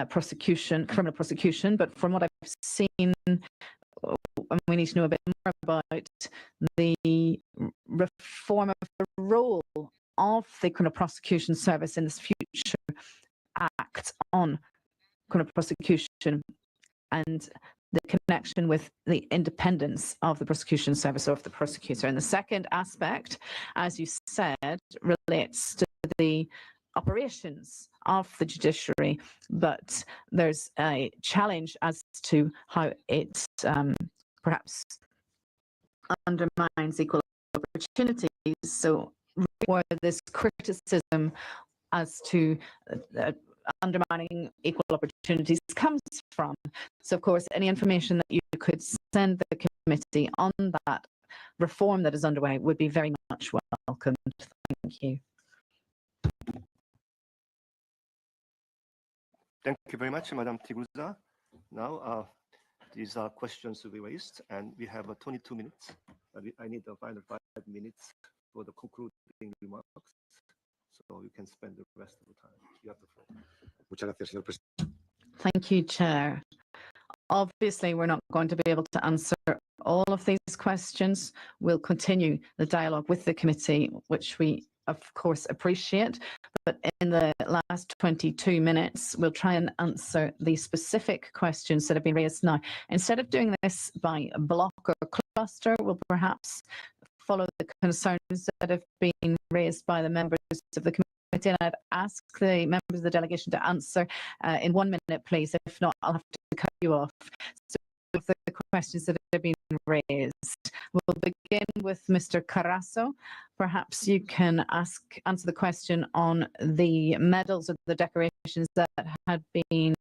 Speaker 8: prosecution, criminal prosecution. But from what I've seen, we need to know a bit more about the reform of the role of the criminal prosecution service in this future act on criminal prosecution and the connection with the independence of the prosecution service or of the prosecutor. And the second aspect, as you said, relates to the operations of the judiciary, but there's a challenge as to how it perhaps undermines equal opportunities. So where this criticism as to undermining equal opportunities comes from. So of course, any information that you could send the committee on that reform that is underway would be very much welcomed. Thank you.
Speaker 2: Thank you very much, Madam Tiguruza. Now, these are questions to be raised, and we have 22 minutes. I need the final 5 minutes for the concluding remarks, so you can spend the rest of the time. You have the floor.
Speaker 4: Muchas gracias, señor presidente.
Speaker 8: Thank you, Chair. Obviously, we're not going to be able to answer all of these questions. We'll continue the dialogue with the committee, which we, of course, appreciate. but in the last 22 minutes, we'll try and answer the specific questions that have been raised now. Instead of doing this by block or cluster, we'll perhaps follow the concerns that have been raised by the members of the committee, and I'd ask the members of the delegation to answer in 1 minute, please. If not, I'll have to cut you off. So the questions that have been raised. We'll begin with Mr. Carasso. Perhaps you can answer the question on the medals or the decorations that had been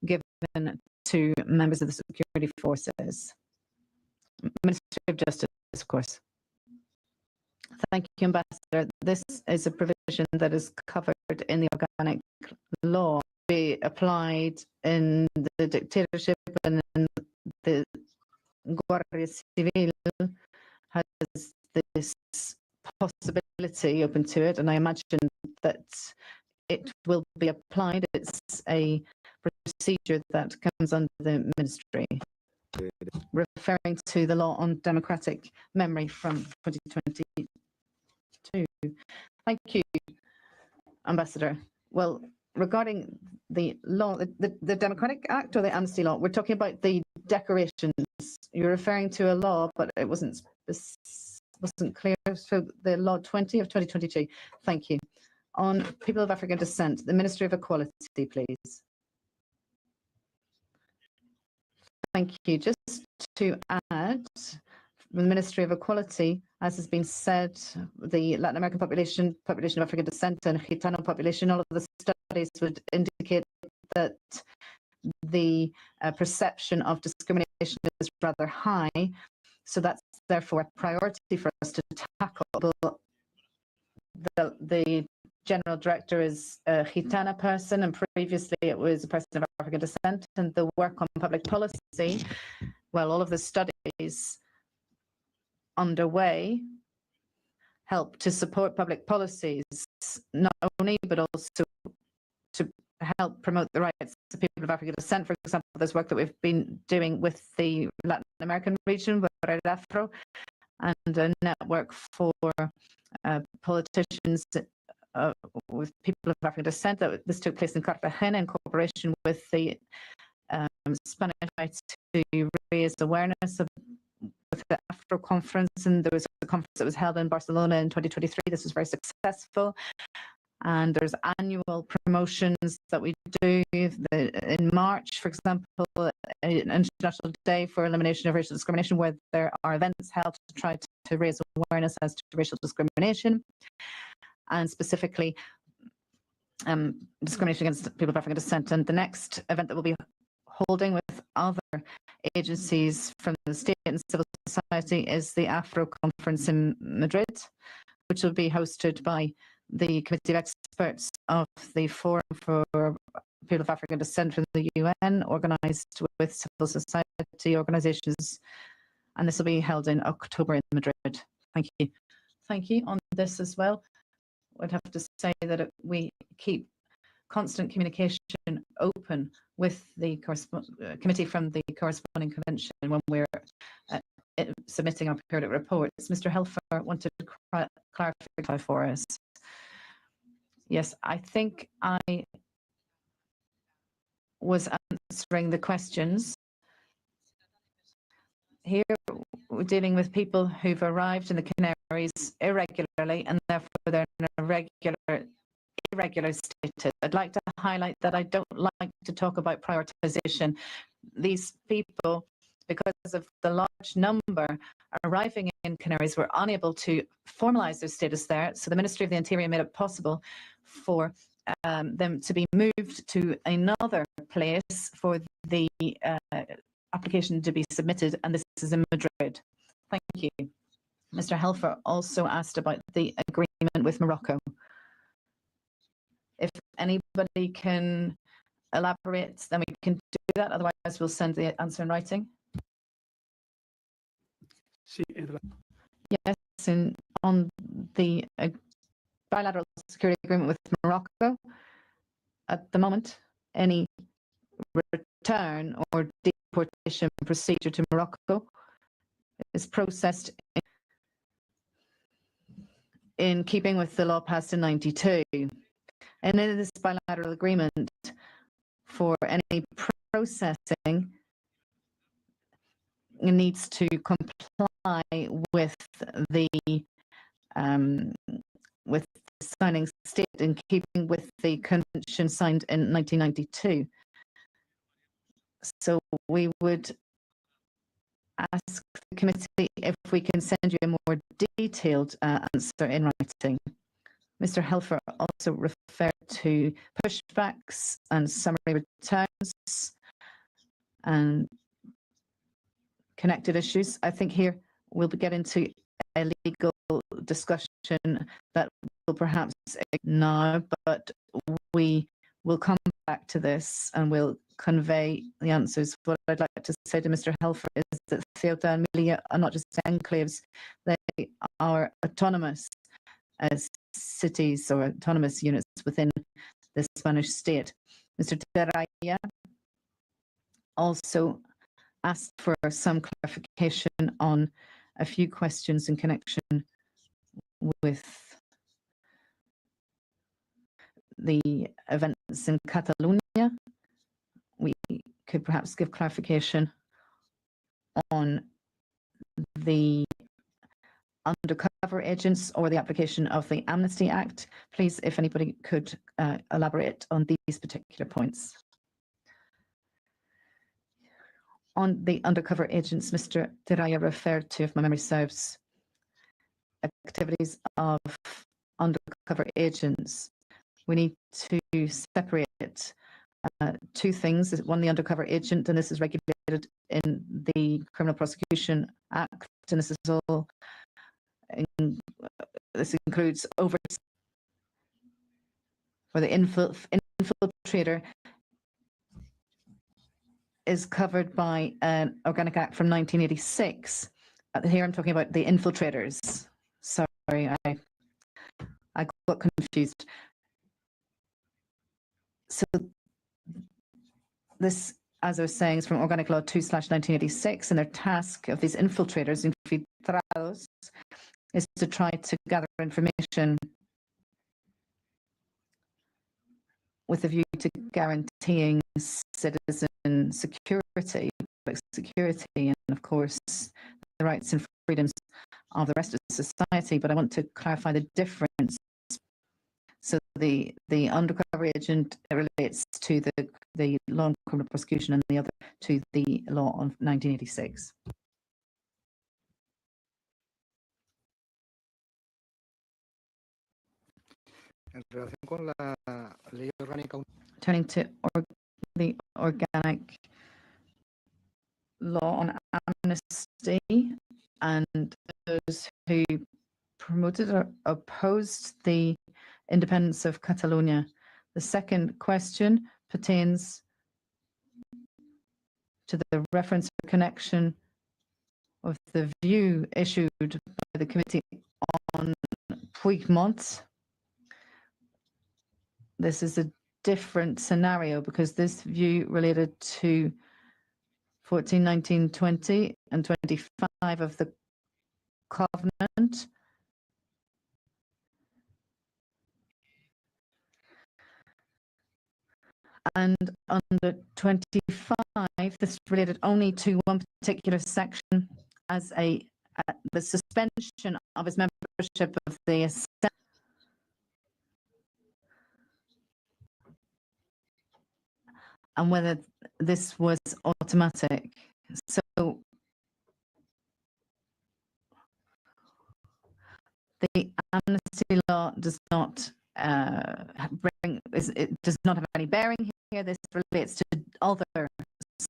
Speaker 8: given to members of the security forces. Ministry of Justice, of course. Thank you, Ambassador. This is a provision that is covered in the organic law, be applied in the dictatorship and in the Guardia Civil has this possibility open to it, and I imagine that it will be applied. It's a procedure that comes under the ministry, referring to the law on democratic memory from 2022. Thank you, Ambassador. Well, regarding the law, the Democratic Act or the Amnesty Law, we're talking about the decorations. You're referring to a law, but it wasn't clear. So the Law 20 of 2022. Thank you. On people of African descent, the Ministry of Equality, please. Thank you. Just to add, the Ministry of Equality, as has been said, the Latin American population of African descent, and Gitano population, all of the studies would indicate that the perception of discrimination is rather high. So that's therefore a priority for us to tackle. The general director is a Gitana person, and previously it was a person of African descent, and the work on public policy, well, all of the studies underway help to support public policies, not only, but also to help promote the rights of people of African descent. For example, there's work that we've been doing with the Latin American region, with Red Afro, and a network for politicians with people of African descent. This took place in Cartagena in cooperation with the Spanish Rights to raise awareness of the Afro conference, and there was a conference that was held in Barcelona in 2023. This was very successful, and there's annual promotions that we do. In March, for example, an International Day for Elimination of Racial Discrimination, where there are events held to try to raise awareness as to racial discrimination, and specifically discrimination against people of African descent. And the next event that we'll be holding with other agencies from the state and civil society is the Afro Conference in Madrid, which will be hosted by the Committee of Experts of the Forum for People of African Descent from the UN, organised with civil society organisations, and this will be held in October in Madrid. Thank you. Thank you. On this as well, I'd have to say that we keep constant communication open with the committee from the corresponding convention when we're submitting our periodic reports. Mr. Helfer wanted to clarify for us. Yes, I think I was answering the questions. Here we're dealing with people who've arrived in the Canaries irregularly, and therefore they're in a irregular status. I'd like to highlight that I don't like to talk about prioritization. These people, because of the large number arriving in Canaries, were unable to formalize their status there. So the Ministry of the Interior made it possible for them to be moved to another place for the application to be submitted, and this is in Madrid. Thank you. Mr. Helfer also asked about the agreement with Morocco. If anybody can elaborate, then we can do that. Otherwise, we'll send the answer in writing. Yes, on the bilateral security agreement with Morocco, at the moment, any return or deportation procedure to Morocco is processed in keeping with the law passed in '92. And in this bilateral agreement, for any processing, it needs to comply with the signing state in keeping with the convention signed in 1992. So we would ask the committee if we can send you a more detailed answer in writing. Mr. Helfer also referred to pushbacks and summary returns and connected issues. I think here we'll get into a legal discussion that will perhaps now, but we will come back to this and we'll convey the answers. What I'd like to say to Mr. Helfer is that Ceuta and Melilla are not just enclaves, they are autonomous as cities or autonomous units within the Spanish state. Mr. Teraya also asked for some clarification on a few questions in connection with the events in Catalonia. We could perhaps give clarification on the undercover agents or the application of the Amnesty Act. Please, if anybody could elaborate on these particular points. On the undercover agents, Mr. Teraya referred to, if my memory serves, activities of undercover agents. We need to separate two things. One, the undercover agent, and this is regulated in the Criminal Prosecution Act, and this is all. This includes oversight where the infiltrator is covered by an Organic Act from 1986. Here I'm talking about the infiltrators. Sorry, I got confused. So this, as I was saying, is from Organic Law 2/1986, and their task of these infiltrators, infiltrados, is to try to gather information with a view to guaranteeing citizen security, and of course the rights and freedoms of the rest of society. But I want to clarify the difference. So the undercover agent relates to the law on criminal prosecution, and the other to the law of 1986. Turning to the organic law on amnesty and those who promoted or opposed the independence of Catalonia. The second question pertains to the reference or connection of the view issued by the committee on Puigdemont. This is a different scenario because this view related to 14, 19, 20 and 25 of the Covenant. And under 25, this related only to one particular section as the suspension of his membership of the Assembly. And whether this was automatic. So the amnesty law does not it does not have any bearing here. This relates to other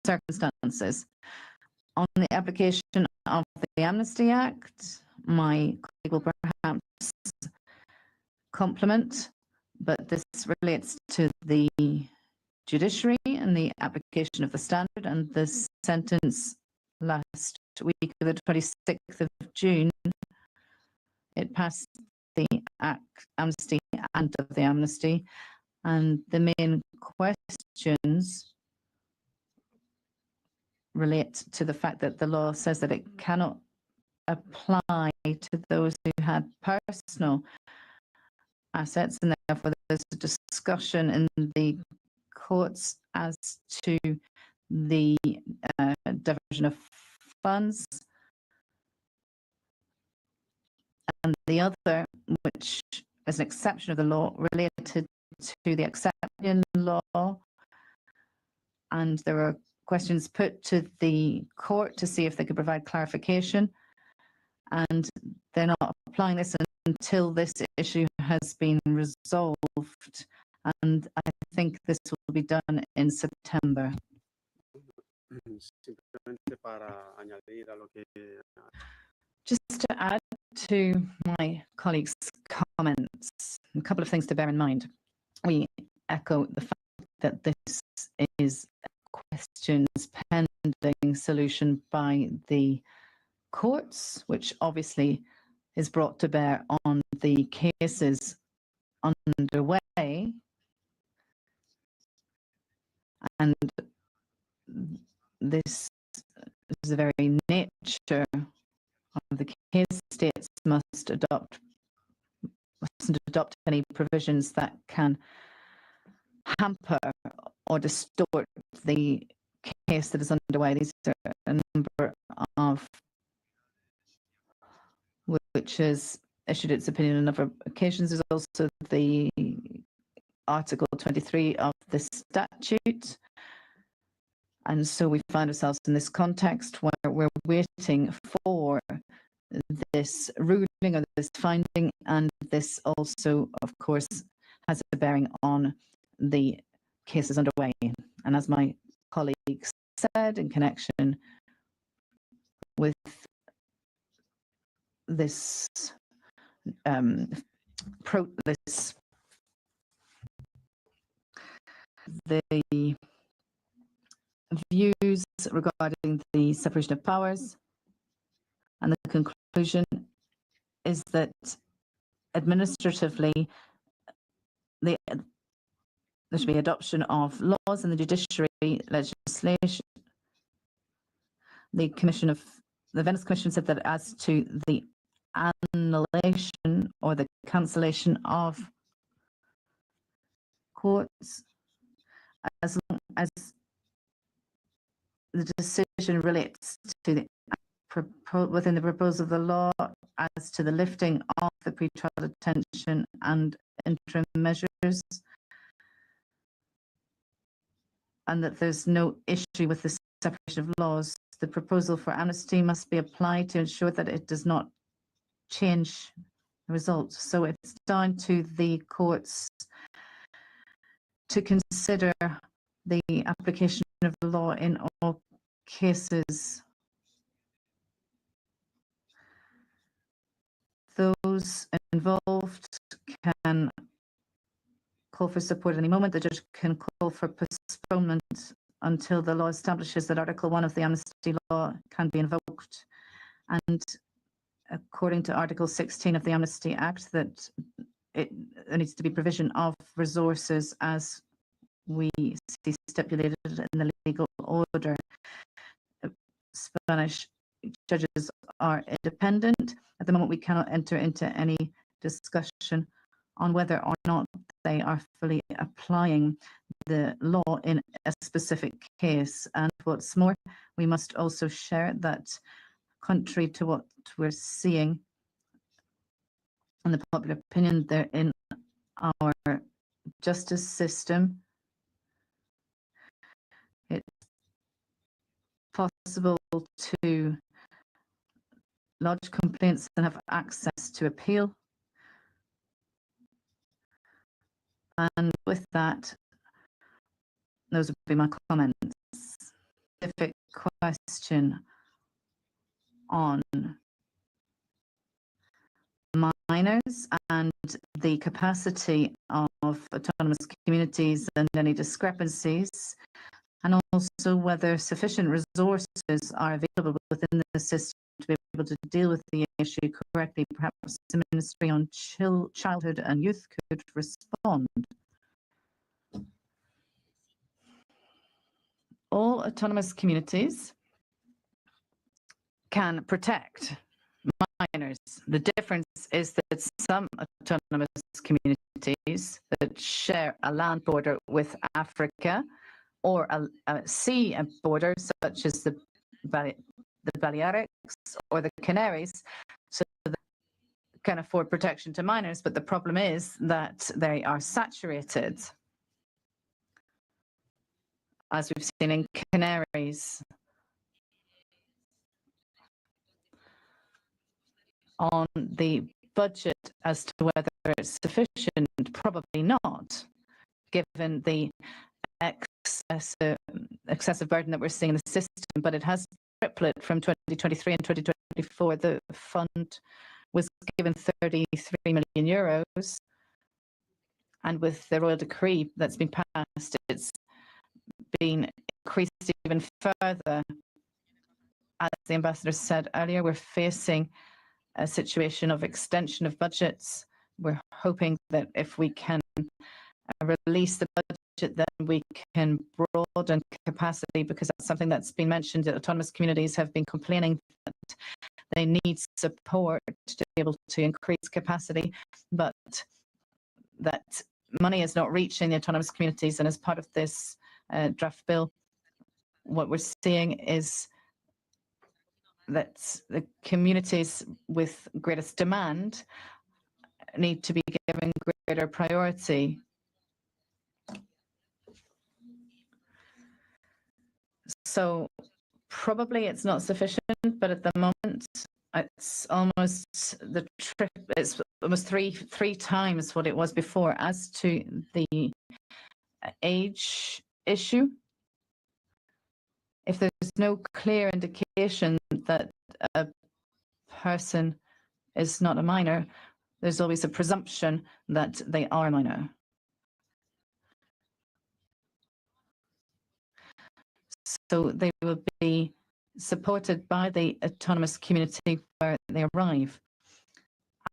Speaker 8: circumstances. On the application of the Amnesty Act, my colleague will perhaps complement, but this relates to the judiciary and the application of the standard, and the sentence last week of the 26th of June, it passed the amnesty and of the amnesty, and the main questions relate to the fact that the law says that it cannot apply to those who had personal assets, and therefore there's a discussion in the courts as to the diversion of funds. And the other, which is an exception of the law, related to the exception law. And there were questions put to the court to see if they could provide clarification. And they're not applying this until this issue has been resolved. And I think this will be done in September. Just to add to my colleagues' comments, a couple of things to bear in mind. We echo the fact that this is questions pending solution by the courts, which obviously is brought to bear on the cases underway. And this is the very nature of the case. States mustn't adopt any provisions that can hamper or distort the case that is underway. These are a number of which has issued its opinion on a number of occasions. There's also the Article 23 of the statute. And so we find ourselves in this context where we're waiting for this ruling or this finding, and this also, of course, has a bearing on the cases underway. And as my colleague said, in connection with this the views regarding the separation of powers, and the conclusion is that administratively there should be adoption of laws and the judiciary legislation. The Venice Commission said that as to the annulation or the cancellation of courts, as long as the decision relates to the within the proposal of the law as to the lifting of the pretrial detention and interim measures, and that there's no issue with the separation of laws, the proposal for amnesty must be applied to ensure that it does not change the results. So it's down to the courts to consider the application of the law in all cases. Those involved can call for support at any moment. The judge can call for postponement until the law establishes that Article 1 of the amnesty law can be invoked. And according to Article 16 of the Amnesty Act, that there needs to be provision of resources as we see stipulated in the legal order. Spanish judges are independent. At the moment, we cannot enter into any discussion on whether or not they are fully applying the law in a specific case. And what's more, we must also share that, contrary to what we're seeing in the popular opinion, there in our justice system, it's possible to lodge complaints and have access to appeal. And with that, those would be my comments. Specific question on minors and the capacity of autonomous communities and any discrepancies, and also whether sufficient resources are available within the system to be able to deal with the issue correctly. Perhaps the Ministry on Childhood and Youth could respond. All autonomous communities can protect minors. The difference is that some autonomous communities that share a land border with Africa or a sea border, such as the Balearics or the Canaries, so they can afford protection to minors, but the problem is that they are saturated, as we've seen in Canaries. On the budget as to whether it's sufficient, probably not, given the excessive burden that we're seeing in the system, but it has tripled from 2023 and 2024. The fund was given 33 million euros, and with the royal decree that's been passed, it's been increased even further. As the ambassador said earlier, we're facing a situation of extension of budgets. We're hoping that if we can release the budget, then we can broaden capacity, because that's something that's been mentioned. That autonomous communities have been complaining that they need support to be able to increase capacity, but that money is not reaching the autonomous communities. And as part of this draft bill, what we're seeing is that the communities with greatest demand need to be given greater priority. So probably it's not sufficient, but at the moment it's almost it's almost three times what it was before. As to the age issue, if there's no clear indication that a person is not a minor, there's always a presumption that they are a minor. So they will be supported by the autonomous community where they arrive.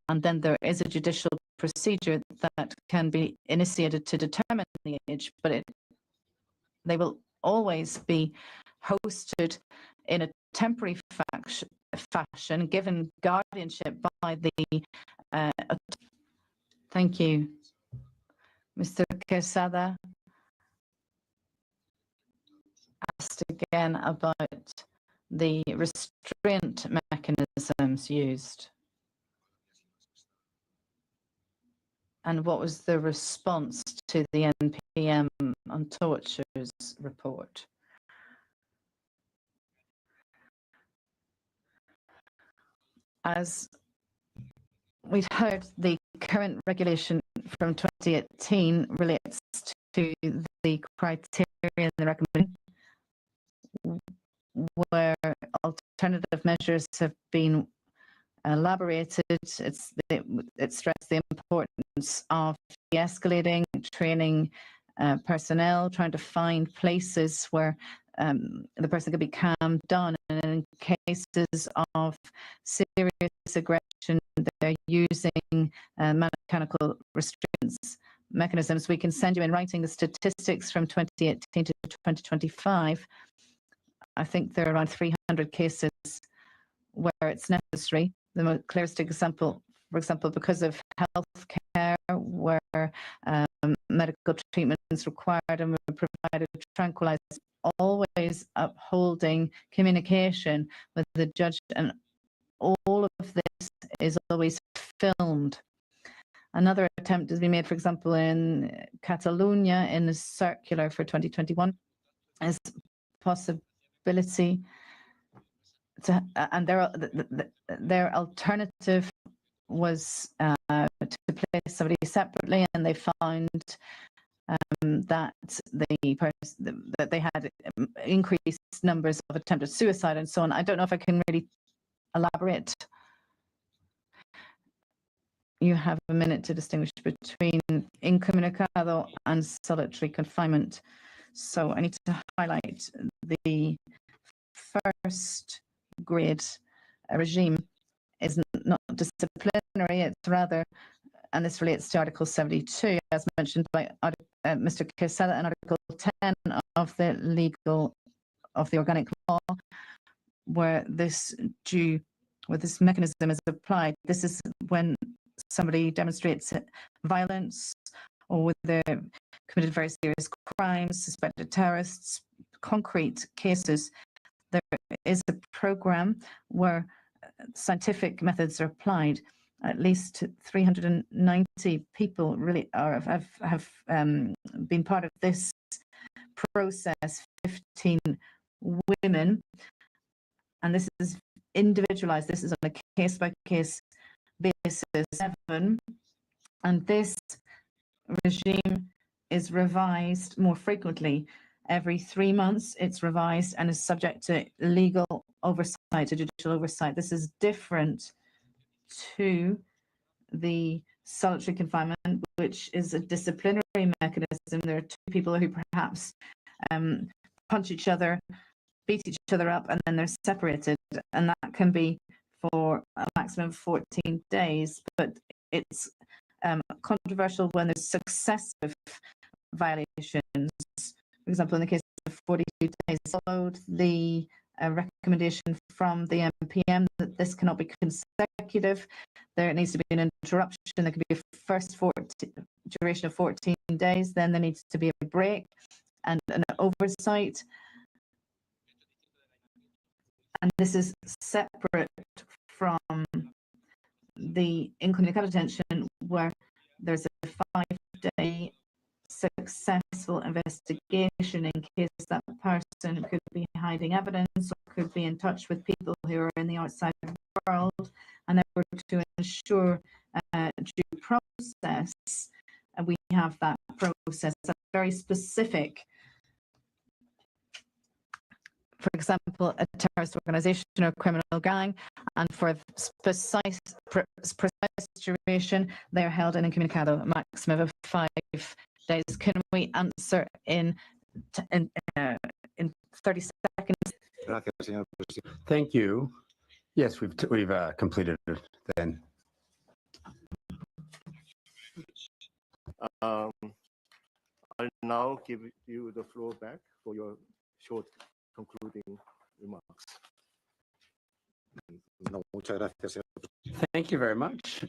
Speaker 8: And then there is a judicial procedure that can be initiated to determine the age, but they will always be hosted in a temporary fashion, given guardianship by the... Thank you. Mr. Quesada asked again about the restraint mechanisms used. And what was the response to the NPM on torture's report? As we've heard, the current regulation from 2018 relates to the criteria and the recommendation where alternative measures have been elaborated. It stressed the importance of de-escalating, training personnel, trying to find places where the person could be calmed down. And in cases of serious aggression, they're using mechanical restraints mechanisms. We can send you in writing the statistics from 2018 to 2025. I think there are around 300 cases where it's necessary. The most clearest example, for example, because of health care, where medical treatment is required and we're provided tranquilizers, always upholding communication with the judge, and all of this is always filmed. Another attempt has been made, for example, in Catalonia in the circular for 2021, as possibility to, and their alternative was to place somebody separately, and they found that they had increased numbers of attempted suicide and so on. I don't know if I can really elaborate. You have a minute to distinguish between incomunicado and solitary confinement. So I need to highlight the first grade regime is not disciplinary, it's rather, and this relates to Article 72, as mentioned by Mr. Quesada, and Article 10 of the organic law, where this due where this mechanism is applied. This is when somebody demonstrates violence or where they've committed very serious crimes, suspected terrorists, concrete cases. There is a program where scientific methods are applied. At least 390 people really have been part of this process, 15 women, and this is individualized. This is on a case-by-case basis, 7, and this regime is revised more frequently. Every 3 months, it's revised and is subject to legal oversight, to judicial oversight. This is different to the solitary confinement, which is a disciplinary mechanism. There are 2 people who perhaps punch each other, beat each other up, and then they're separated. And that can be for a maximum of 14 days. But it's controversial when there's successive violations. For example, in the case of 42 days, followed the recommendation from the MPM that this cannot be consecutive. There needs to be an interruption. There can be a first duration of 14 days, then there needs to be a break and an oversight. And this is separate from the incommunicado detention, where there's a 5-day successful investigation in case that person could be hiding evidence or could be in touch with people who are in the outside world. And therefore, to ensure due process, we have that process that's very specific. For example, a terrorist organization or a criminal gang, and for a precise duration, they are held in incommunicado, a maximum of 5 days. Can we answer in 30 seconds?
Speaker 4: Gracias, señor presidente.
Speaker 3: Thank you. Yes, we've completed it then.
Speaker 2: I'll now give you the floor back for your short concluding remarks.
Speaker 4: No, muchas gracias, señor presidente.
Speaker 3: Thank you very much.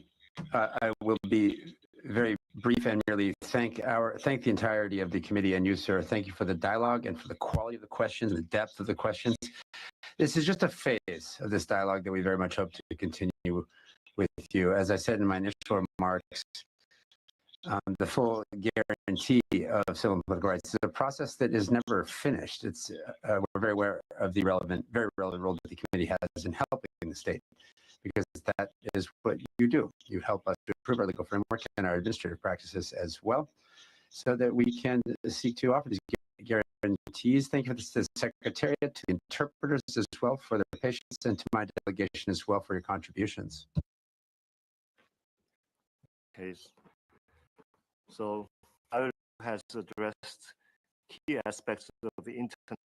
Speaker 3: I will be very brief and merely thank the entirety of the committee and you, sir. Thank you for the dialogue and for the quality of the questions, the depth of the questions. This is just a phase of this dialogue that we very much hope to continue with you. As I said in my initial remarks, the full guarantee of civil and political rights is a process that is never finished. It's we're very aware of the very relevant role that the committee has in helping the state, because that is what you do. You help us to improve our legal framework and our administrative practices as well, so that we can seek to offer these guarantees. Thank you to the Secretariat, to the interpreters as well for their patience, and to my delegation as well for your contributions.
Speaker 2: Okay. So I has addressed key aspects of the internet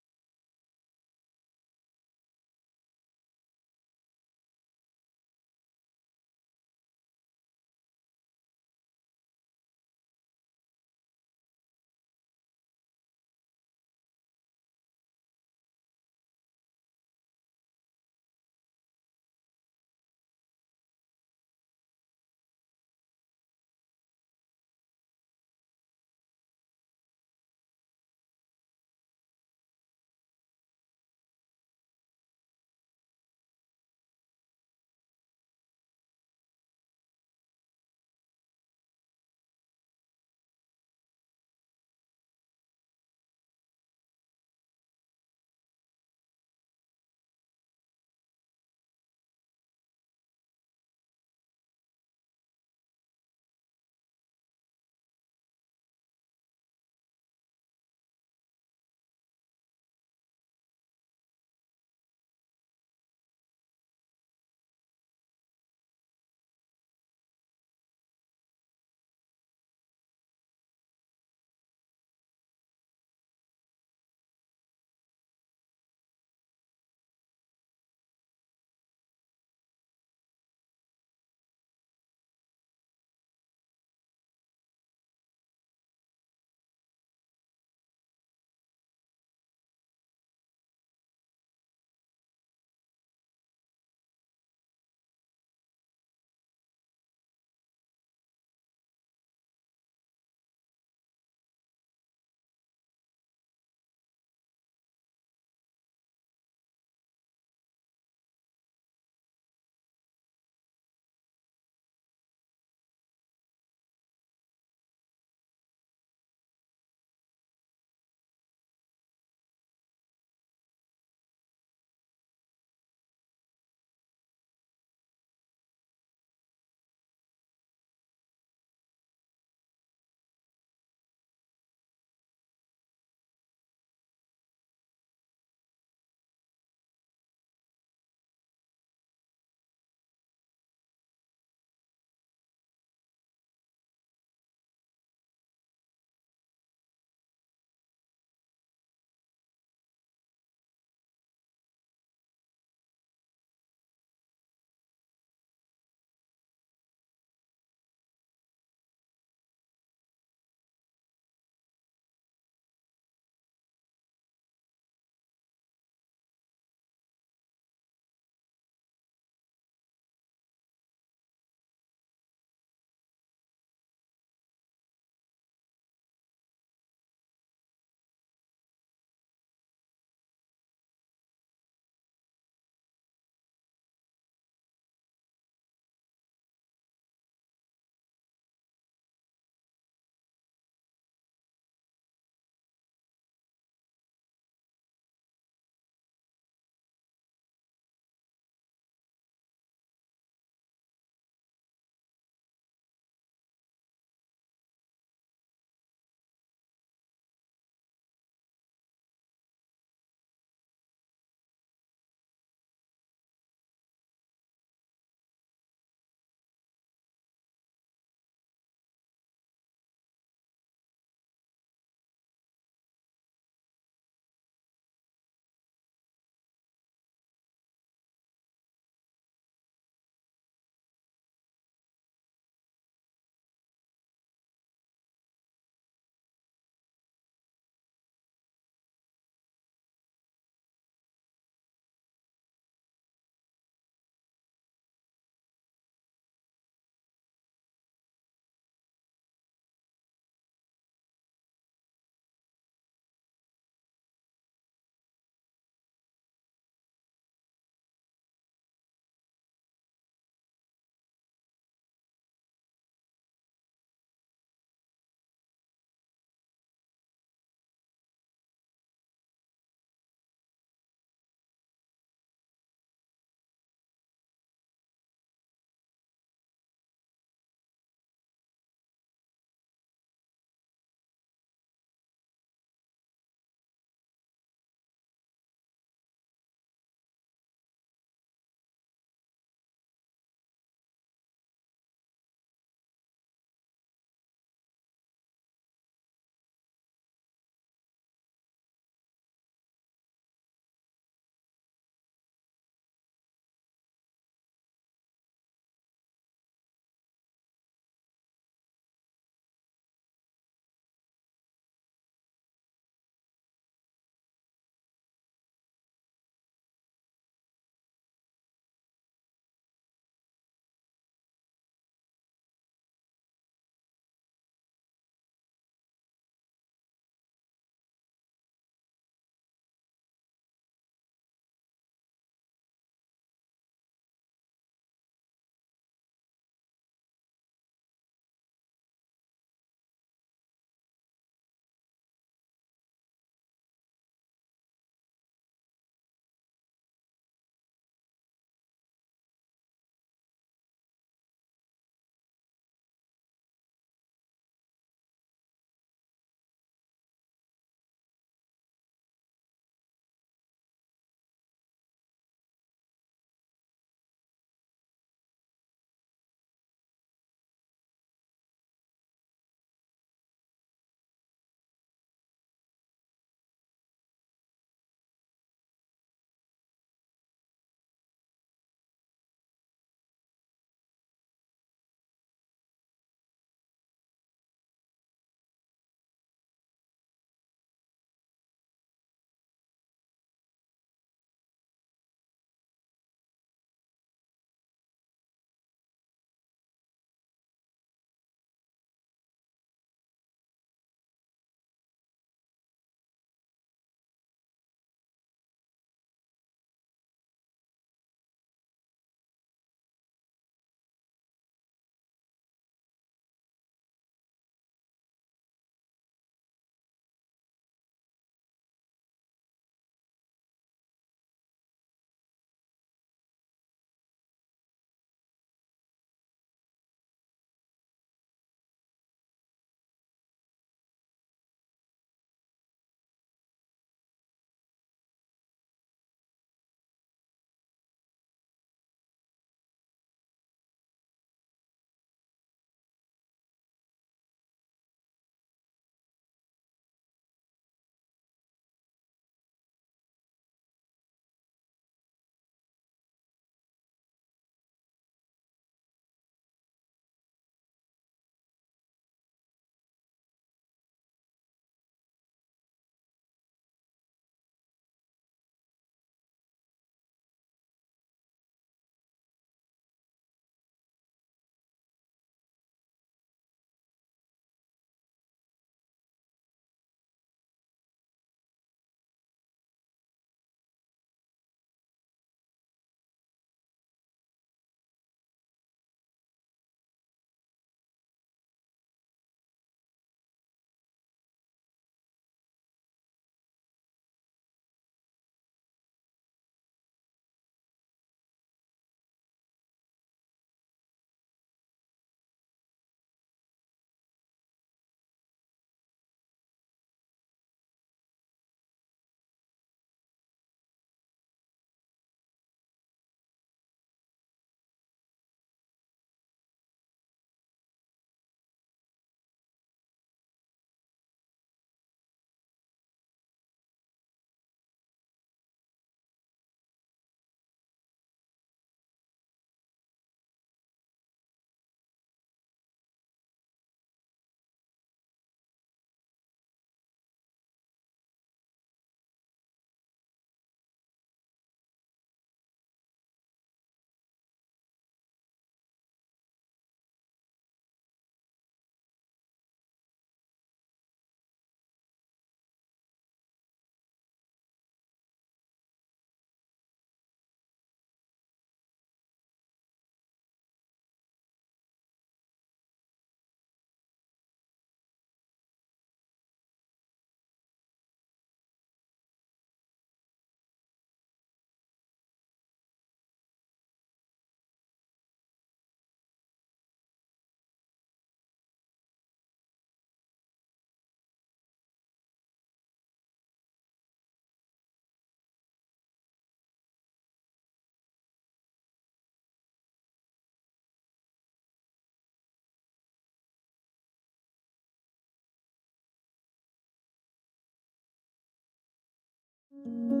Speaker 9: you.